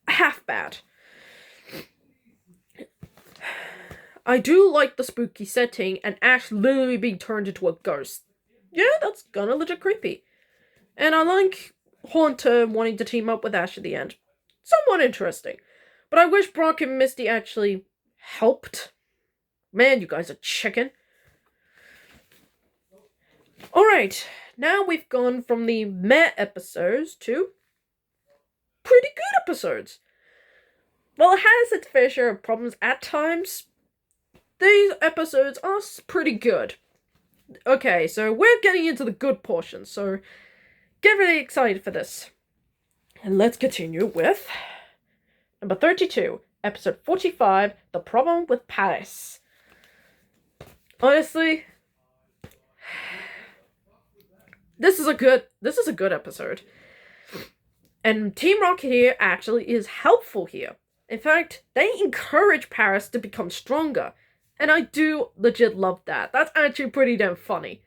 Half bad. I do like the spooky setting and Ash literally being turned into a ghost. Yeah, that's kinda legit creepy. And I like Haunter wanting to team up with Ash at the end. Somewhat interesting. But I wish Brock and Misty actually helped. Man, you guys are chicken. Alright, now we've gone from the meh episodes to pretty good episodes. While it has its fair share of problems at times, these episodes are pretty good. Okay, so we're getting into the good portion, so get really excited for this. And let's continue with number 32, episode 45, The Problem with Paris. Honestly, this is a good episode. And Team Rocket here actually is helpful here. In fact, they encourage Paris to become stronger. And I do legit love that. That's actually pretty damn funny.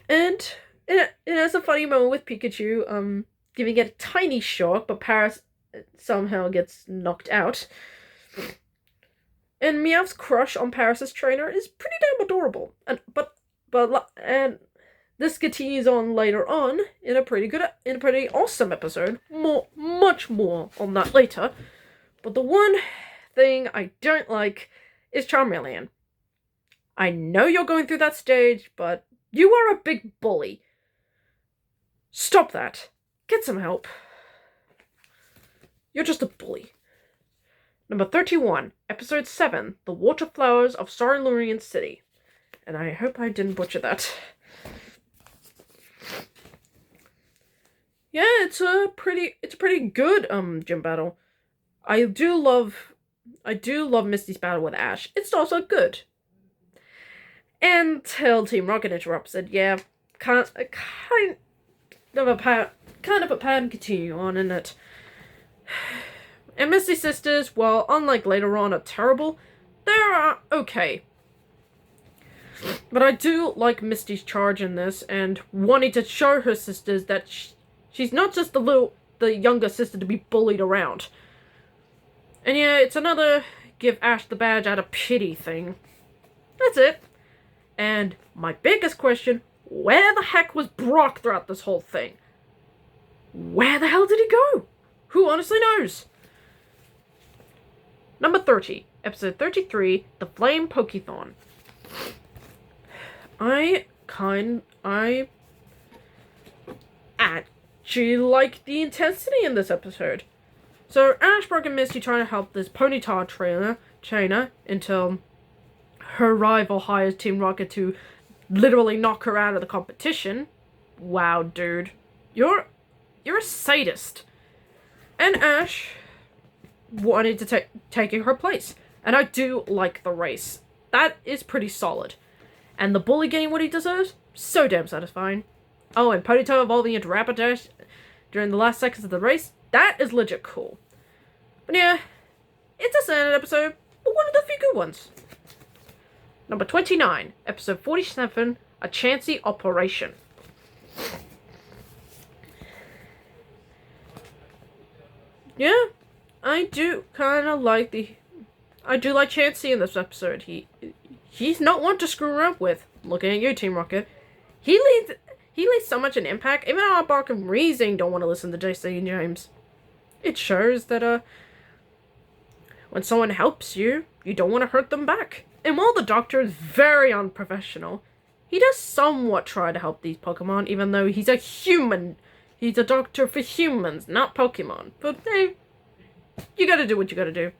And it has a funny moment with Pikachu, giving it a tiny shock, but Paris somehow gets knocked out. And Meowth's crush on Paris's trainer is pretty damn adorable. And this continues on later on in a pretty awesome episode. Much more on that later. But the one thing I don't like is Charmeleon. I know you're going through that stage, but you are a big bully. Stop that. Get some help. You're just a bully. Number 31, episode 7, The Waterflowers of Cerulean City. And I hope I didn't butcher that. Yeah, it's a pretty good gym battle. I do love Misty's battle with Ash. It's also good. Until Team Rocket interrupts it. Yeah, kind of a pattern continue on in it. And Misty's sisters, well, unlike later on, are terrible. They're okay. But I do like Misty's charge in this and wanting to show her sisters that she's not just the younger sister to be bullied around. And yeah, it's another give Ash the badge out of pity thing. That's it. And my biggest question, where the heck was Brock throughout this whole thing? Where the hell did he go? Who honestly knows? Number 30, episode 33, The Flame Pokethon. I actually like the intensity in this episode. So Ash, Brock, and Misty trying to help this Ponyta trainer until her rival hires Team Rocket to literally knock her out of the competition. Wow, dude. You're a sadist. And Ash wanted to taking her place. And I do like the race. That is pretty solid. And the bully getting what he deserves? So damn satisfying. Oh, and Ponyta evolving into Rapidash during the last seconds of the race? That is legit cool. But yeah, it's a standard episode, but one of the few good ones. Number 29, episode 47, A Chancy Operation. Yeah, I do like Chansey in this episode. He's not one to screw around with. Looking at you, Team Rocket. He leaves so much an impact, even our Bark and Reezing don't want to listen to JC and James. It shows that, when someone helps you, you don't want to hurt them back. And while the Doctor is very unprofessional, he does somewhat try to help these Pokemon, even though he's a human. He's a doctor for humans, not Pokemon. But hey, you gotta do what you gotta do.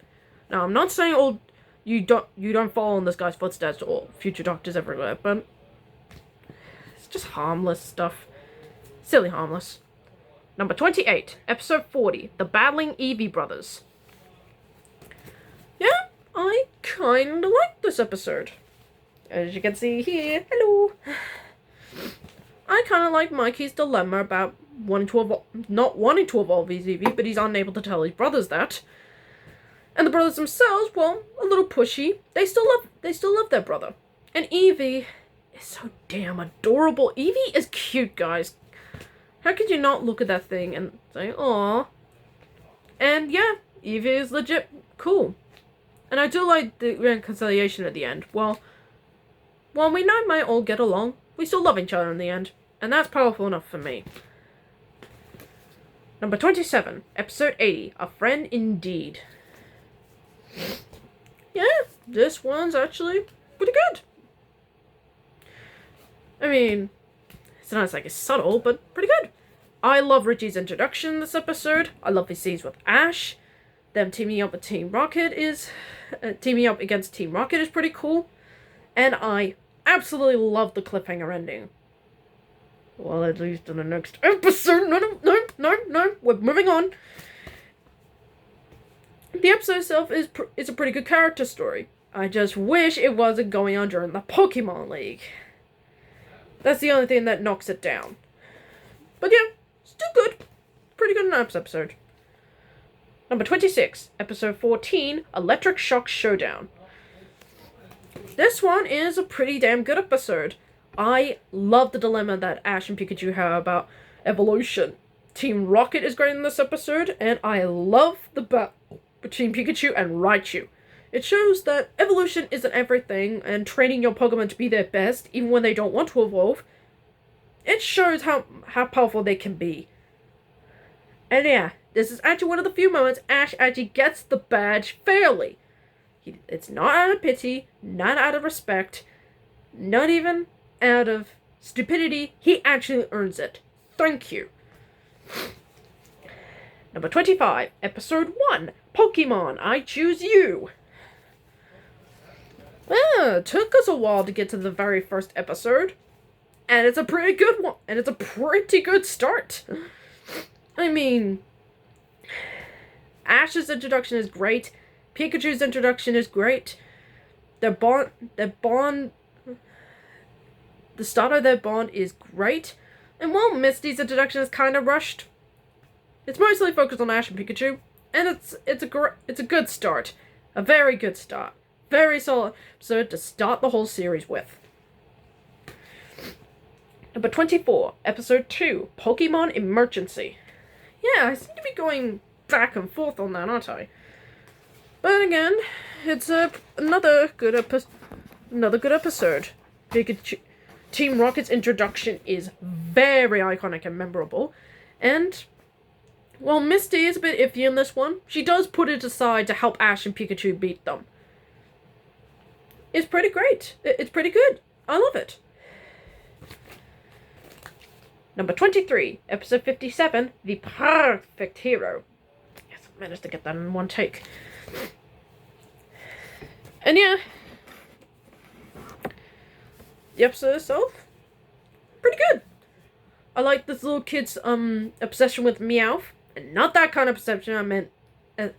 Now, I'm not saying you don't follow in this guy's footsteps or future doctors everywhere, but it's just harmless stuff. Silly harmless. Number 28, episode 40, The Battling Eevee Brothers. Yeah, I kinda like this episode. As you can see here, hello. I kinda like Mikey's dilemma about not wanting to evolve his Eevee, but he's unable to tell his brothers that. And the brothers themselves, well, a little pushy. They still love their brother. And Eevee is so damn adorable. Eevee is cute, guys. How could you not look at that thing and say, "Aw"? And yeah, Eevee is legit cool. And I do like the reconciliation at the end. Well, while we now might all get along, we still love each other in the end. And that's powerful enough for me. Number 27, episode 80, A Friend Indeed. Yeah, this one's actually pretty good. I mean, it's not like it's subtle, but pretty good. I love Richie's introduction in this episode. I love his scenes with Ash. Them teaming up with Team Rocket is... teaming up against Team Rocket is pretty cool. And I absolutely love the cliffhanger ending. Well, at least in the next episode. No. We're moving on. The episode itself is a pretty good character story. I just wish it wasn't going on during the Pokemon League. That's the only thing that knocks it down. But yeah, still good. Pretty good in that episode. Number 26, episode 14, Electric Shock Showdown. This one is a pretty damn good episode. I love the dilemma that Ash and Pikachu have about evolution. Team Rocket is great in this episode, and I love the battle between Pikachu and Raichu. It shows that evolution isn't everything, and training your Pokemon to be their best, even when they don't want to evolve, it shows how powerful they can be. And yeah, this is actually one of the few moments Ash actually gets the badge fairly. It's not out of pity, not out of respect, not even out of stupidity. He actually earns it. Thank you. Number 25, episode 1, Pokemon, I Choose You. It took us a while to get to the very first episode, and it's a pretty good one, and it's a pretty good start. I mean, Ash's introduction is great, Pikachu's introduction is great, the start of their bond is great, and while Misty's introduction is kind of rushed, it's mostly focused on Ash and Pikachu, and it's a good start, a very good start, very solid episode to start the whole series with. Number 24, episode 2, Pokemon Emergency. Yeah, I seem to be going back and forth on that, aren't I? But again, it's another good episode. Pikachu. Team Rocket's introduction is very iconic and memorable, and while Misty is a bit iffy in this one, she does put it aside to help Ash and Pikachu beat them. It's pretty great. It's pretty good. I love it. Number 23, episode 57, The Perfect Hero. Yes, I managed to get that in one take. And yeah, the episode itself, pretty good. I like this little kid's obsession with Meowth, and not that kind of obsession. I meant an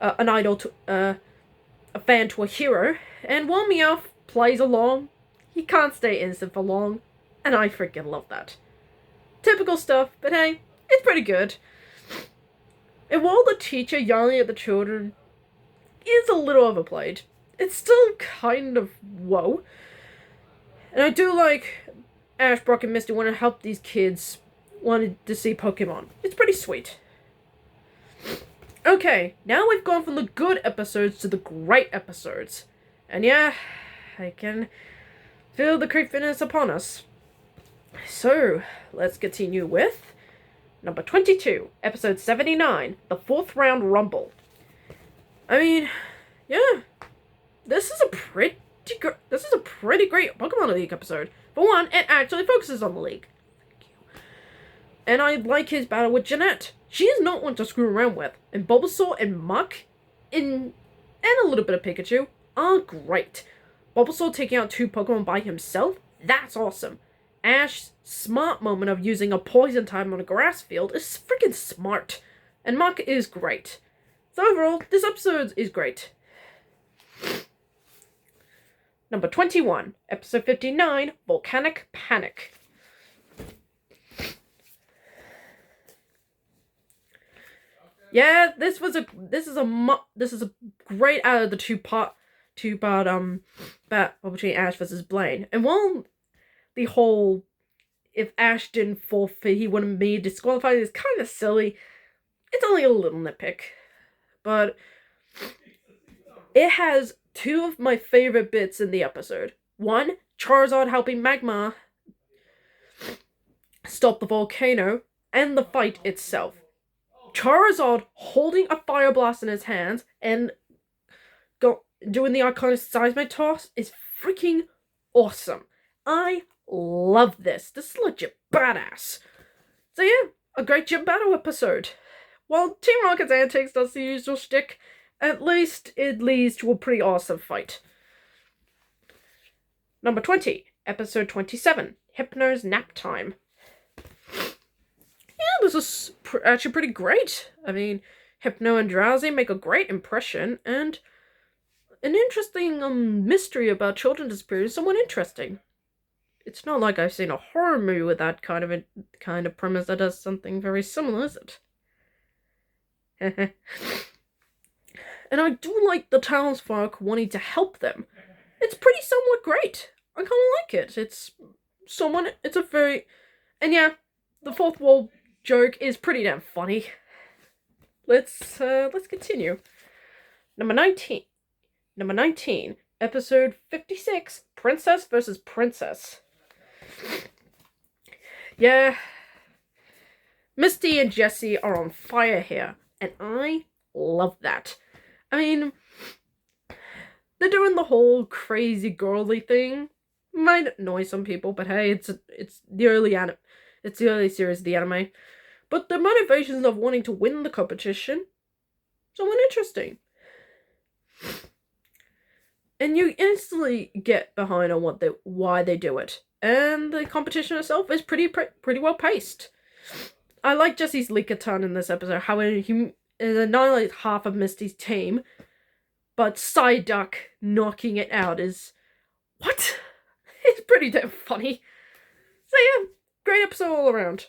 idol to a fan to a hero. And while Meowth plays along, he can't stay innocent for long, and I freaking love that. Typical stuff, but hey, it's pretty good. And while the teacher yelling at the children is a little overplayed, it's still kind of whoa. And I do like Ash, Brock, and Misty want to help these kids wanted to see Pokemon. It's pretty sweet. Okay, now we've gone from the good episodes to the great episodes. And yeah, I can feel the creepiness upon us. So, let's continue with number 22, episode 79, the 4th round Rumble. I mean, yeah, this is a pretty great Pokemon League episode. For one, it actually focuses on the league. Thank you. And I like his battle with Jeanette. She is not one to screw around with. And Bulbasaur and Muk, and a little bit of Pikachu, are great. Bulbasaur taking out 2 Pokemon by himself, that's awesome. Ash's smart moment of using a poison type on a grass field is freaking smart. And Muk is great. So overall, this episode is great. Number 21, episode 59, Volcanic Panic. Yeah, this is a great out of the two part battle between Ash versus Blaine. And while the whole, if Ash didn't forfeit, he wouldn't be disqualified, is kind of silly. It's only a little nitpick. But it has two of my favorite bits in the episode. One, Charizard helping Magma stop the volcano, and the fight itself. Charizard holding a fire blast in his hands and doing the iconic seismic toss is freaking awesome. I love this. This is legit badass. So yeah, a great gym battle episode. While Team Rocket's antics does the usual shtick, at least it leads to a pretty awesome fight. Number 20, episode 27, Hypno's Nap Time. Yeah, this is actually pretty great. I mean, Hypno and Drowsy make a great impression, and an interesting mystery about children disappearing is somewhat interesting. It's not like I've seen a horror movie with that kind of premise that does something very similar, is it? And I do like the townsfolk wanting to help them. It's pretty somewhat great. I kind of like it. It's a very, and yeah, the fourth wall joke is pretty damn funny. Let's continue. Number 19, episode 56, Princess versus Princess. Yeah, Misty and Jessie are on fire here, and I love that. I mean, they're doing the whole crazy girly thing. Might annoy some people, but hey, it's the early series of the anime. But the motivations of wanting to win the competition, somewhat interesting. And you instantly get behind on why they do it. And the competition itself is pretty well paced. I like Jesse's Lickitung in this episode. However, he annihilates half of Misty's team, but Psyduck knocking it out is what? It's pretty damn funny. So yeah, great episode all around.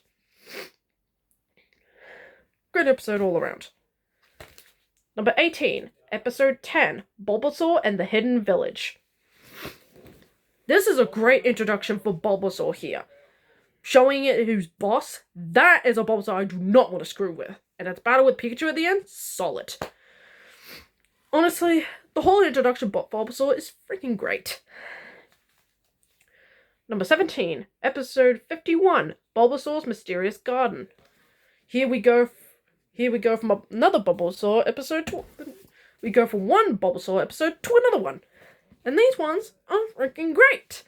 Number 18, episode 10, Bulbasaur and the Hidden Village. This is a great introduction for Bulbasaur here. Showing it who's boss, that is a Bulbasaur I do not want to screw with. And its battle with Pikachu at the end, solid. Honestly, the whole introduction for Bulbasaur is freaking great. Number 17, episode 51, Bulbasaur's Mysterious Garden. Here we go from another Bulbasaur episode we go from one Bulbasaur episode to another one. And these ones are freaking great.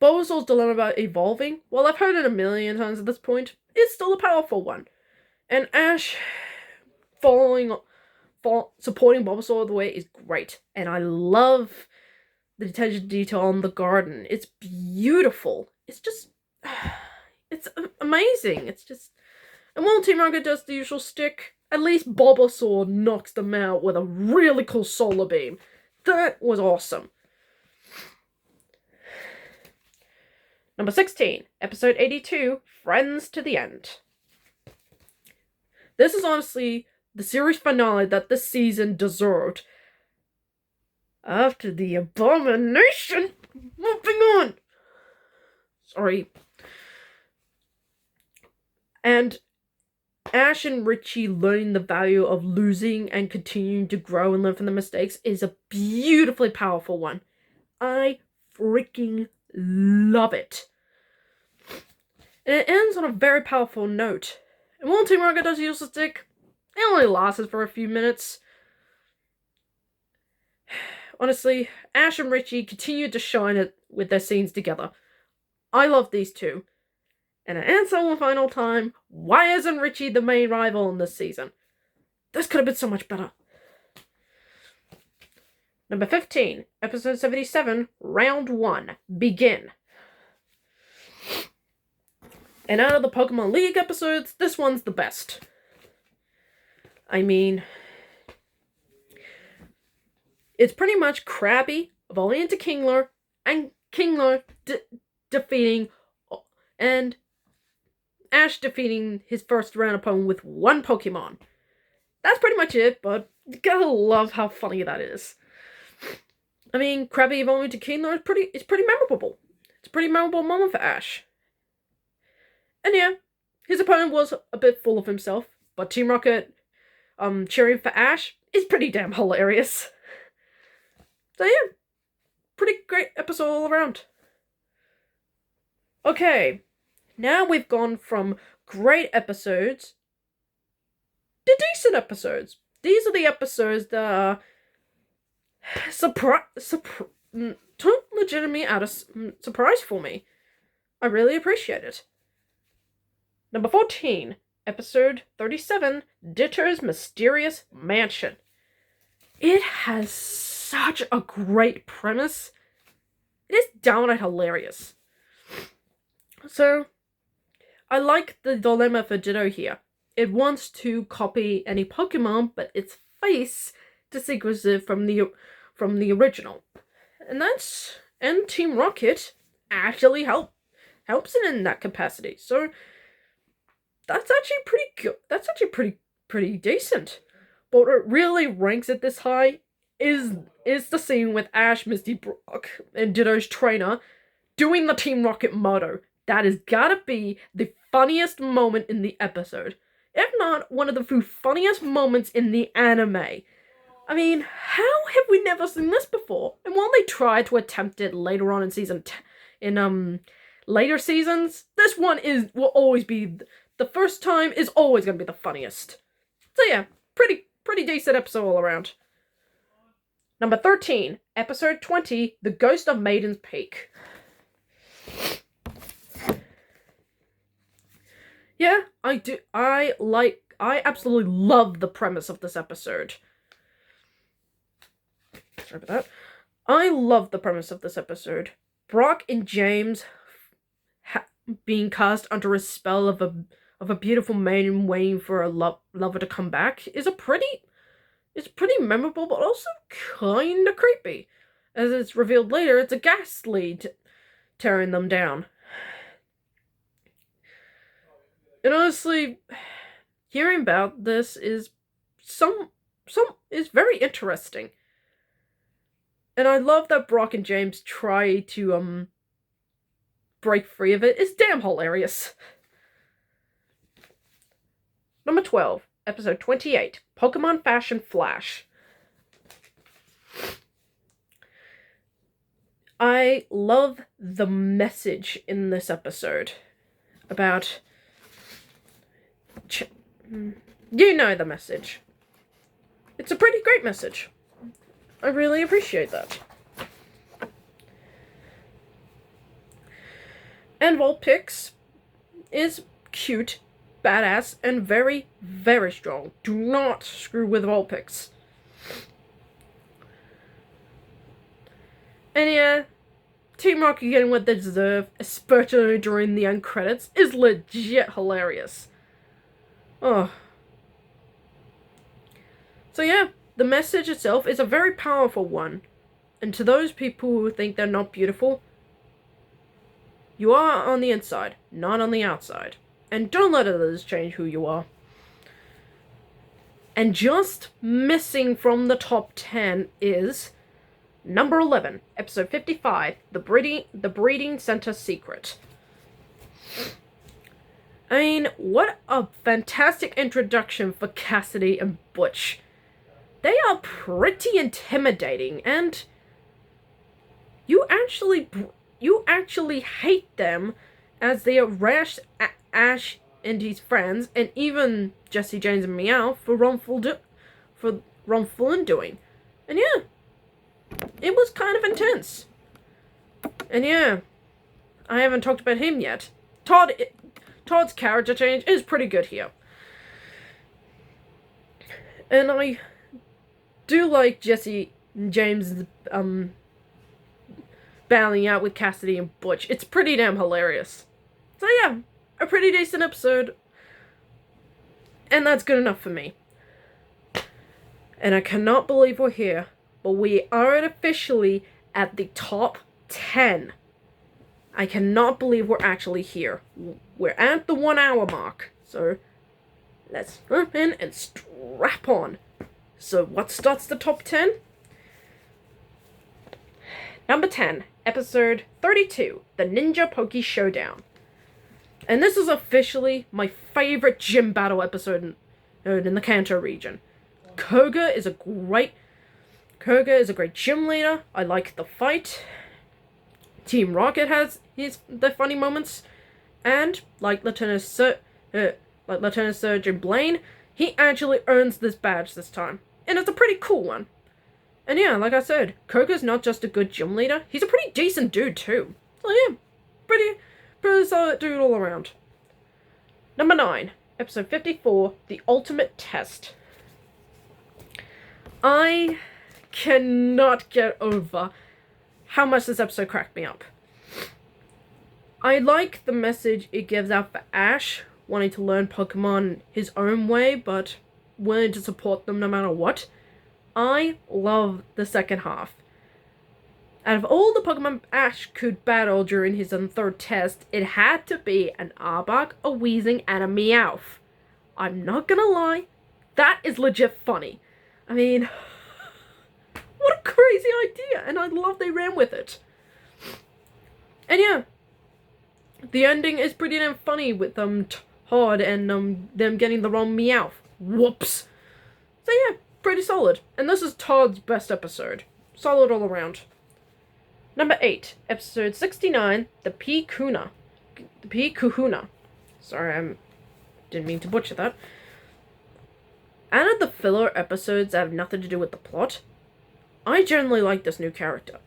Bulbasaur's dilemma about evolving, while I've heard it a million times at this point, is still a powerful one. And Ash supporting Bulbasaur all the way is great. And I love the attention to detail on the garden. It's beautiful. It's just, it's amazing. It's just, and while Team Rocket does the usual stick, at least Bulbasaur knocks them out with a really cool solar beam. That was awesome. Number 16, episode 82, Friends to the End. This is honestly the series finale that this season deserved. After the abomination, moving on. Sorry. And Ash and Richie learning the value of losing and continuing to grow and learn from the mistakes is a beautifully powerful one. I freaking love it. And it ends on a very powerful note. And while Team Rocket does use the stick, it only lasts for a few minutes. Honestly, Ash and Richie continue to shine with their scenes together. I love these two. And to answer one final time, why isn't Richie the main rival in this season? This could have been so much better. Number 15, episode 77, round 1, begin. And out of the Pokemon League episodes, this one's the best. I mean, it's pretty much Krabby evolving into Kingler, and Kingler defeating, and Ash defeating his first round opponent with one Pokemon. That's pretty much it, but you gotta love how funny that is. I mean, Krabby evolving to Kingler is pretty memorable. It's a pretty memorable moment for Ash. And yeah, his opponent was a bit full of himself, but Team Rocket cheering for Ash is pretty damn hilarious. So yeah, pretty great episode all around. Okay, now we've gone from great episodes to decent episodes. These are the episodes that are legitimately out of surprise for me. I really appreciate it. Number 14, episode 37, Ditto's Mysterious Mansion. It has such a great premise. It is downright hilarious. So, I like the dilemma for Ditto here. It wants to copy any Pokemon, but its face distinguishes from the original. And Team Rocket actually helps it in that capacity. So that's actually pretty good. That's actually pretty decent. But what really ranks it this high is the scene with Ash, Misty, Brock, and Ditto's trainer doing the Team Rocket motto. That has gotta be the funniest moment in the episode. If not, one of the funniest moments in the anime. I mean, how have we never seen this before? And while they try to attempt it later on in later seasons, this one will always be the first time is always gonna be the funniest. So yeah, pretty decent episode all around. Number 13, episode 20, The Ghost of Maiden's Peak. Yeah, I do. I absolutely love the premise of this episode. Sorry about that. I love the premise of this episode. Brock and James being cast under a spell of a beautiful maiden waiting for a lover to come back is pretty memorable, but also kinda creepy. As it's revealed later, it's a ghastly tearing them down. And honestly, hearing about this is is very interesting. And I love that Brock and James try to break free of it. It's damn hilarious. Number 12, episode 28, Pokemon Fashion Flash. I love the message in this episode about you know the message. It's a pretty great message. I really appreciate that. And Vulpix is cute, badass, and very, very strong. Do not screw with Vulpix. And yeah, Team Rocket getting what they deserve, especially during the end credits, is legit hilarious. Oh. So yeah, the message itself is a very powerful one. And to those people who think they're not beautiful, you are on the inside, not on the outside. And don't let others change who you are. And just missing from the top 10 is number 11, episode 55, The Breeding Center Secret. I mean, what a fantastic introduction for Cassidy and Butch. They are pretty intimidating, and you actually hate them as they harass Ash and his friends, and even Jesse, James, and Meow for wrongful undoing. And yeah, it was kind of intense. And yeah, I haven't talked about him yet. Todd's character change is pretty good here. And I do like Jesse and James battling out with Cassidy and Butch. It's pretty damn hilarious. So yeah, a pretty decent episode. And that's good enough for me. And I cannot believe we're here, but we are officially at the top 10. I cannot believe we're actually here. We're at the 1 hour mark. So let's jump in and strap on. So what starts the top 10? Number 10, episode 32, the Ninja Poke Showdown. And this is officially my favorite gym battle episode in the Kanto region. Koga is a great gym leader. I like the fight. Team Rocket has their funny moments. And like Lieutenant Surgeon Blaine, he actually earns this badge this time. And it's a pretty cool one. And yeah, like I said, Koga's not just a good gym leader, he's a pretty decent dude too. So yeah, pretty solid dude all around. Number 9, episode 54, The Ultimate Test. I cannot get over how much this episode cracked me up. I like the message it gives out for Ash, wanting to learn Pokemon his own way, but willing to support them no matter what. I love the second half. Out of all the Pokemon Ash could battle during his third test, it had to be an Arbok, a Weezing, and a Meowth. I'm not gonna lie, that is legit funny. I mean, what a crazy idea, and I love they ran with it. And yeah, the ending is pretty damn funny with Todd and them getting the wrong Meowth. Whoops. So yeah, pretty solid. And this is Todd's best episode. Solid all around. Number 8, episode 69, The P. Kahuna. Sorry, I didn't mean to butcher that. Out of the filler episodes that have nothing to do with the plot, I generally like this new character.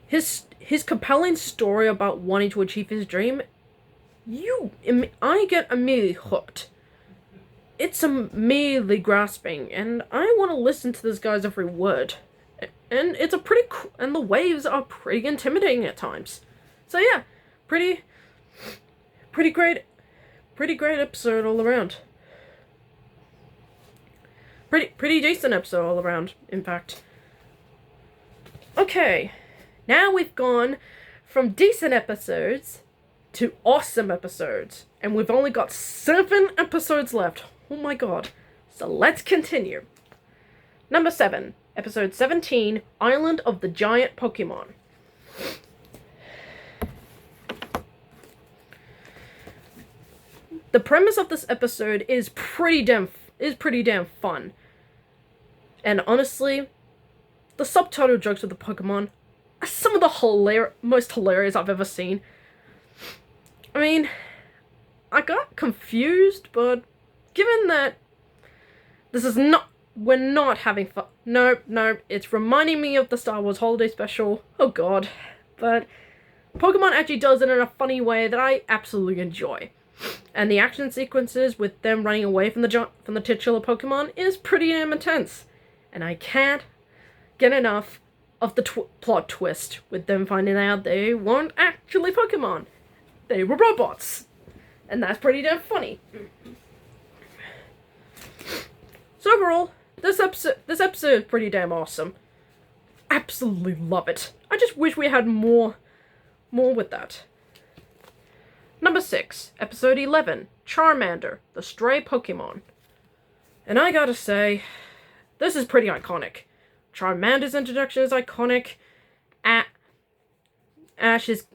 His compelling story about wanting to achieve his dream, I get immediately hooked. It's immediately grasping, and I want to listen to this guy's every word. And it's and the waves are pretty intimidating at times. So yeah, pretty great episode all around. Pretty decent episode all around, in fact. Okay, now we've gone from decent episodes to awesome episodes, and we've only got 7 episodes left. Oh my god. So let's continue. Number 7, episode 17, Island of the Giant Pokemon. The premise of this episode is pretty damn fun. And honestly, the subtitle jokes of the Pokemon are some of the most hilarious I've ever seen. I mean, I got confused, but given that we're not having fun. No, it's reminding me of the Star Wars Holiday Special. Oh god. But Pokemon actually does it in a funny way that I absolutely enjoy. And the action sequences with them running away from the titular Pokemon is pretty damn intense. And I can't get enough of the plot twist with them finding out they weren't actually Pokemon. They were robots. And that's pretty damn funny. So overall, this episode is pretty damn awesome. Absolutely love it. I just wish we had more with that. Number 6, episode 11, Charmander, the Stray Pokemon. And I gotta say, this is pretty iconic. Charmander's introduction is iconic. Ash's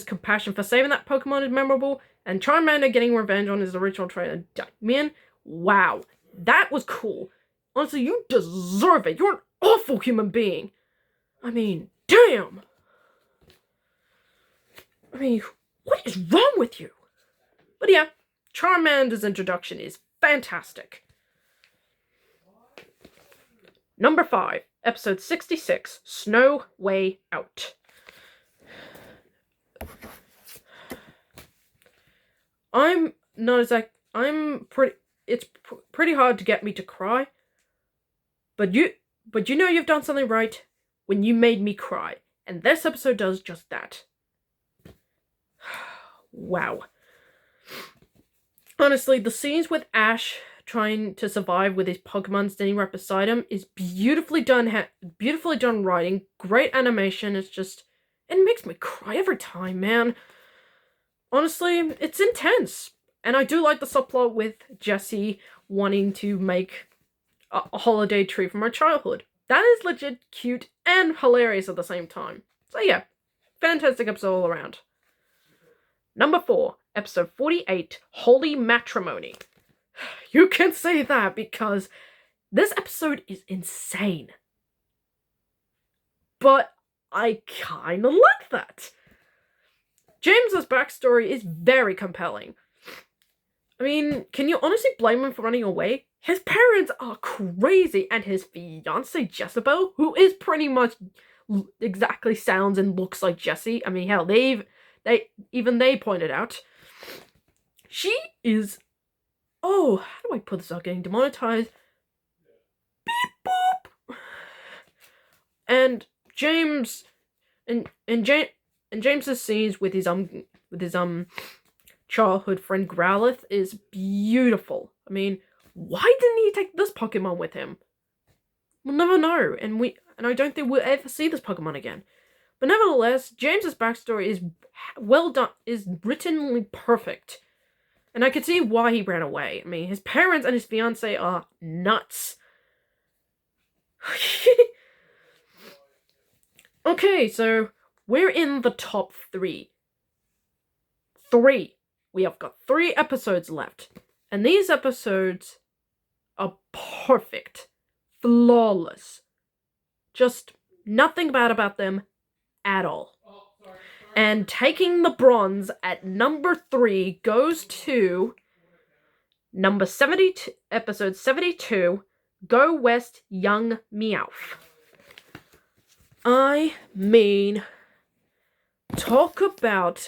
compassion for saving that Pokemon is memorable. And Charmander getting revenge on his original trainer. Man, wow. That was cool. Honestly, you deserve it. You're an awful human being. I mean, damn. I mean, what is wrong with you? But yeah, Charmander's introduction is fantastic. Number 5, episode 66, Snow Way Out. It's pretty hard to get me to cry. But you know you've done something right when you made me cry. And this episode does just that. Wow. Honestly, the scenes with Ash trying to survive with his Pokemon standing right beside him is beautifully done writing, great animation. It makes me cry every time, man. Honestly, it's intense. And I do like the subplot with Jessie wanting to make a holiday tree from her childhood. That is legit cute and hilarious at the same time. So yeah, fantastic episode all around. Number 4, episode 48, Holy Matrimony. You can say that because this episode is insane. But I kinda like that. James's backstory is very compelling. I mean, can you honestly blame him for running away? His parents are crazy, and his fiancée Jezebel, who is pretty much exactly sounds and looks like Jessie. I mean, hell, they pointed out she is. Oh, how do I put this out? Getting demonetized. Beep boop. And James, and James's scenes with his childhood friend Growlithe is beautiful. I mean, why didn't he take this Pokemon with him? We'll never know, and I don't think we'll ever see this Pokemon again. But nevertheless, James's backstory is well done, is written perfect. And I can see why he ran away. I mean, his parents and his fiancée are nuts. Okay, so we're in the top 3. We have got 3 episodes left. And these episodes are perfect. Flawless. Just nothing bad about them at all. And taking the bronze at number 3 goes to number 72, episode 72, Go West, Young Meowth. I mean, talk about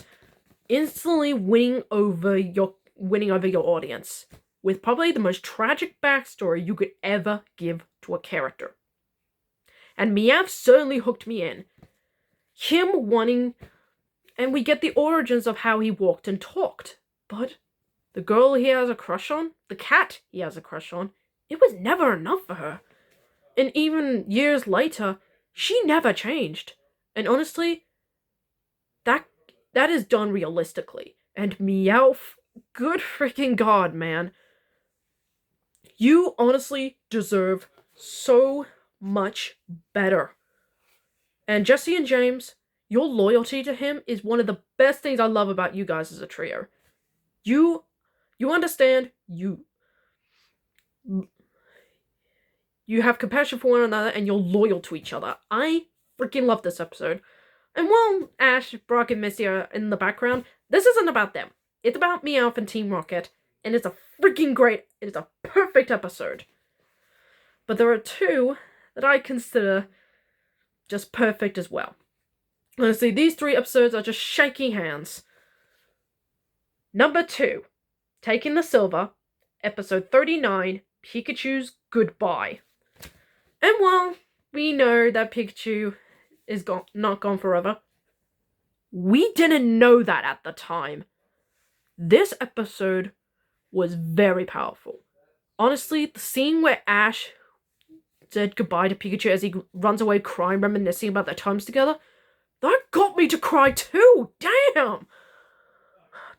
instantly winning over your audience with probably the most tragic backstory you could ever give to a character. And Meowth certainly hooked me in. Him wanting, and we get the origins of how he walked and talked. But the girl he has a crush on, the cat he has a crush on, it was never enough for her. And even years later, she never changed. And honestly, that is done realistically. And Meowth, good freaking god, man. You honestly deserve so much better. And Jesse and James, your loyalty to him is one of the best things I love about you guys as a trio. You understand, you have compassion for one another, and you're loyal to each other. I freaking love this episode. And while Ash, Brock, and Misty are in the background, this isn't about them. It's about Meowth and Team Rocket, and it's a perfect episode. But there are 2 that I consider just perfect as well. Honestly, these 3 episodes are just shaking hands. Number 2, Taking the Silver, episode 39, Pikachu's Goodbye. And while we know that Pikachu is not gone forever, we didn't know that at the time. This episode was very powerful. Honestly, the scene where Ash said goodbye to Pikachu as he runs away crying, reminiscing about their times together, that got me to cry too! Damn!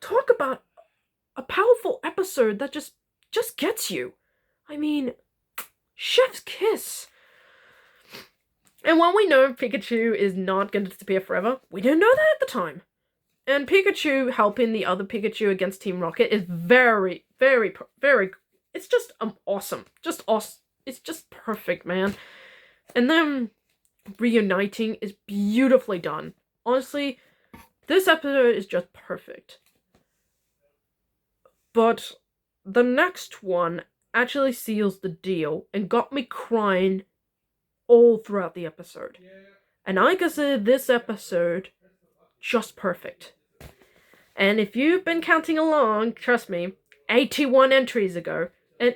Talk about a powerful episode that just gets you. I mean, chef's kiss. And while we know Pikachu is not going to disappear forever, we didn't know that at the time. And Pikachu helping the other Pikachu against Team Rocket is very, very, very, it's just awesome. Just awesome. It's just perfect, man. And them reuniting is beautifully done. Honestly, this episode is just perfect. But the next one actually seals the deal and got me crying all throughout the episode. And I consider this episode just perfect. And if you've been counting along, trust me, 81 entries ago, then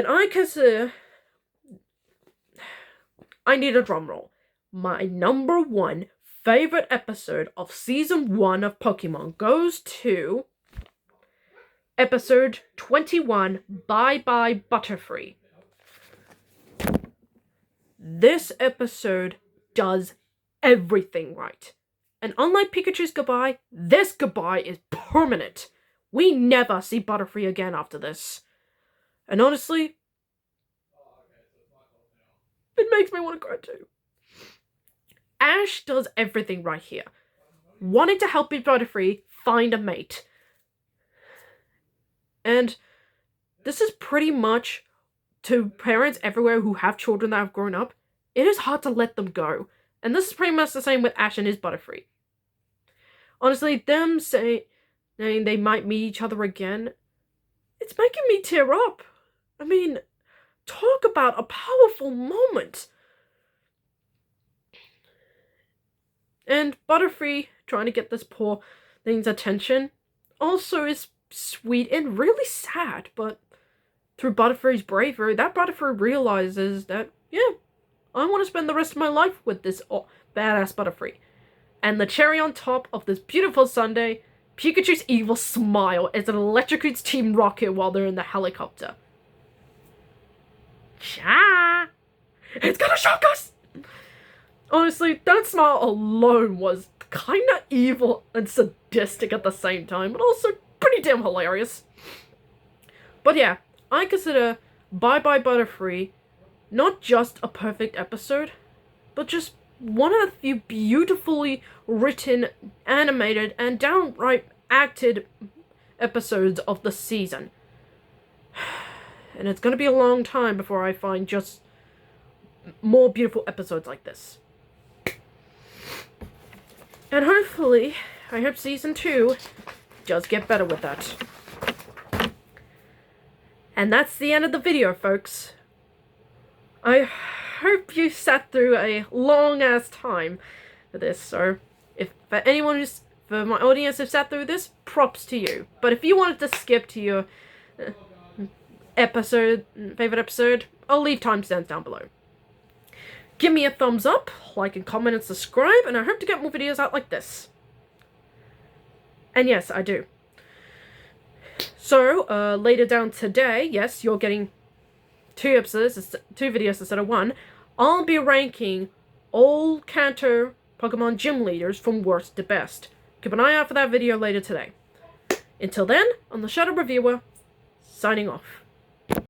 I consider, I need a drum roll. My number 1 favorite episode of season 1 of Pokemon goes to episode 21, Bye Bye Butterfree. This episode does everything right. And unlike Pikachu's goodbye, this goodbye is permanent. We never see Butterfree again after this. And honestly, it makes me want to cry too. Ash does everything right here. Wanting to help his Butterfree find a mate. And this is pretty much, to parents everywhere who have children that have grown up, it is hard to let them go. And this is pretty much the same with Ash and his Butterfree. Honestly, them saying they might meet each other again, it's making me tear up. I mean, talk about a powerful moment. And Butterfree trying to get this poor thing's attention also is sweet and really sad, but through Butterfree's bravery, that Butterfree realizes that, yeah, I want to spend the rest of my life with this badass Butterfree. And the cherry on top of this beautiful Sunday, Pikachu's evil smile as it electrocutes Team Rocket while they're in the helicopter. Cha! It's gonna shock us! Honestly, that smile alone was kinda evil and sadistic at the same time, but also pretty damn hilarious. But yeah, I consider Bye Bye Butterfree not just a perfect episode, but just one of the few beautifully written, animated, and downright acted episodes of the season. And it's gonna be a long time before I find just more beautiful episodes like this. And hopefully, I hope season 2 does get better with that. And that's the end of the video, folks. I hope you sat through a long-ass time for this, so if for anyone who's, for my audience who sat through this, props to you. But if you wanted to skip to your favorite episode, I'll leave timestamps down below. Give me a thumbs up, like and comment and subscribe, and I hope to get more videos out like this. And yes, I do. So, later down today, yes, you're getting 2 videos instead of 1. I'll be ranking all Kanto Pokemon gym leaders from worst to best. Keep an eye out for that video later today. Until then, I'm the Shadow Reviewer, signing off.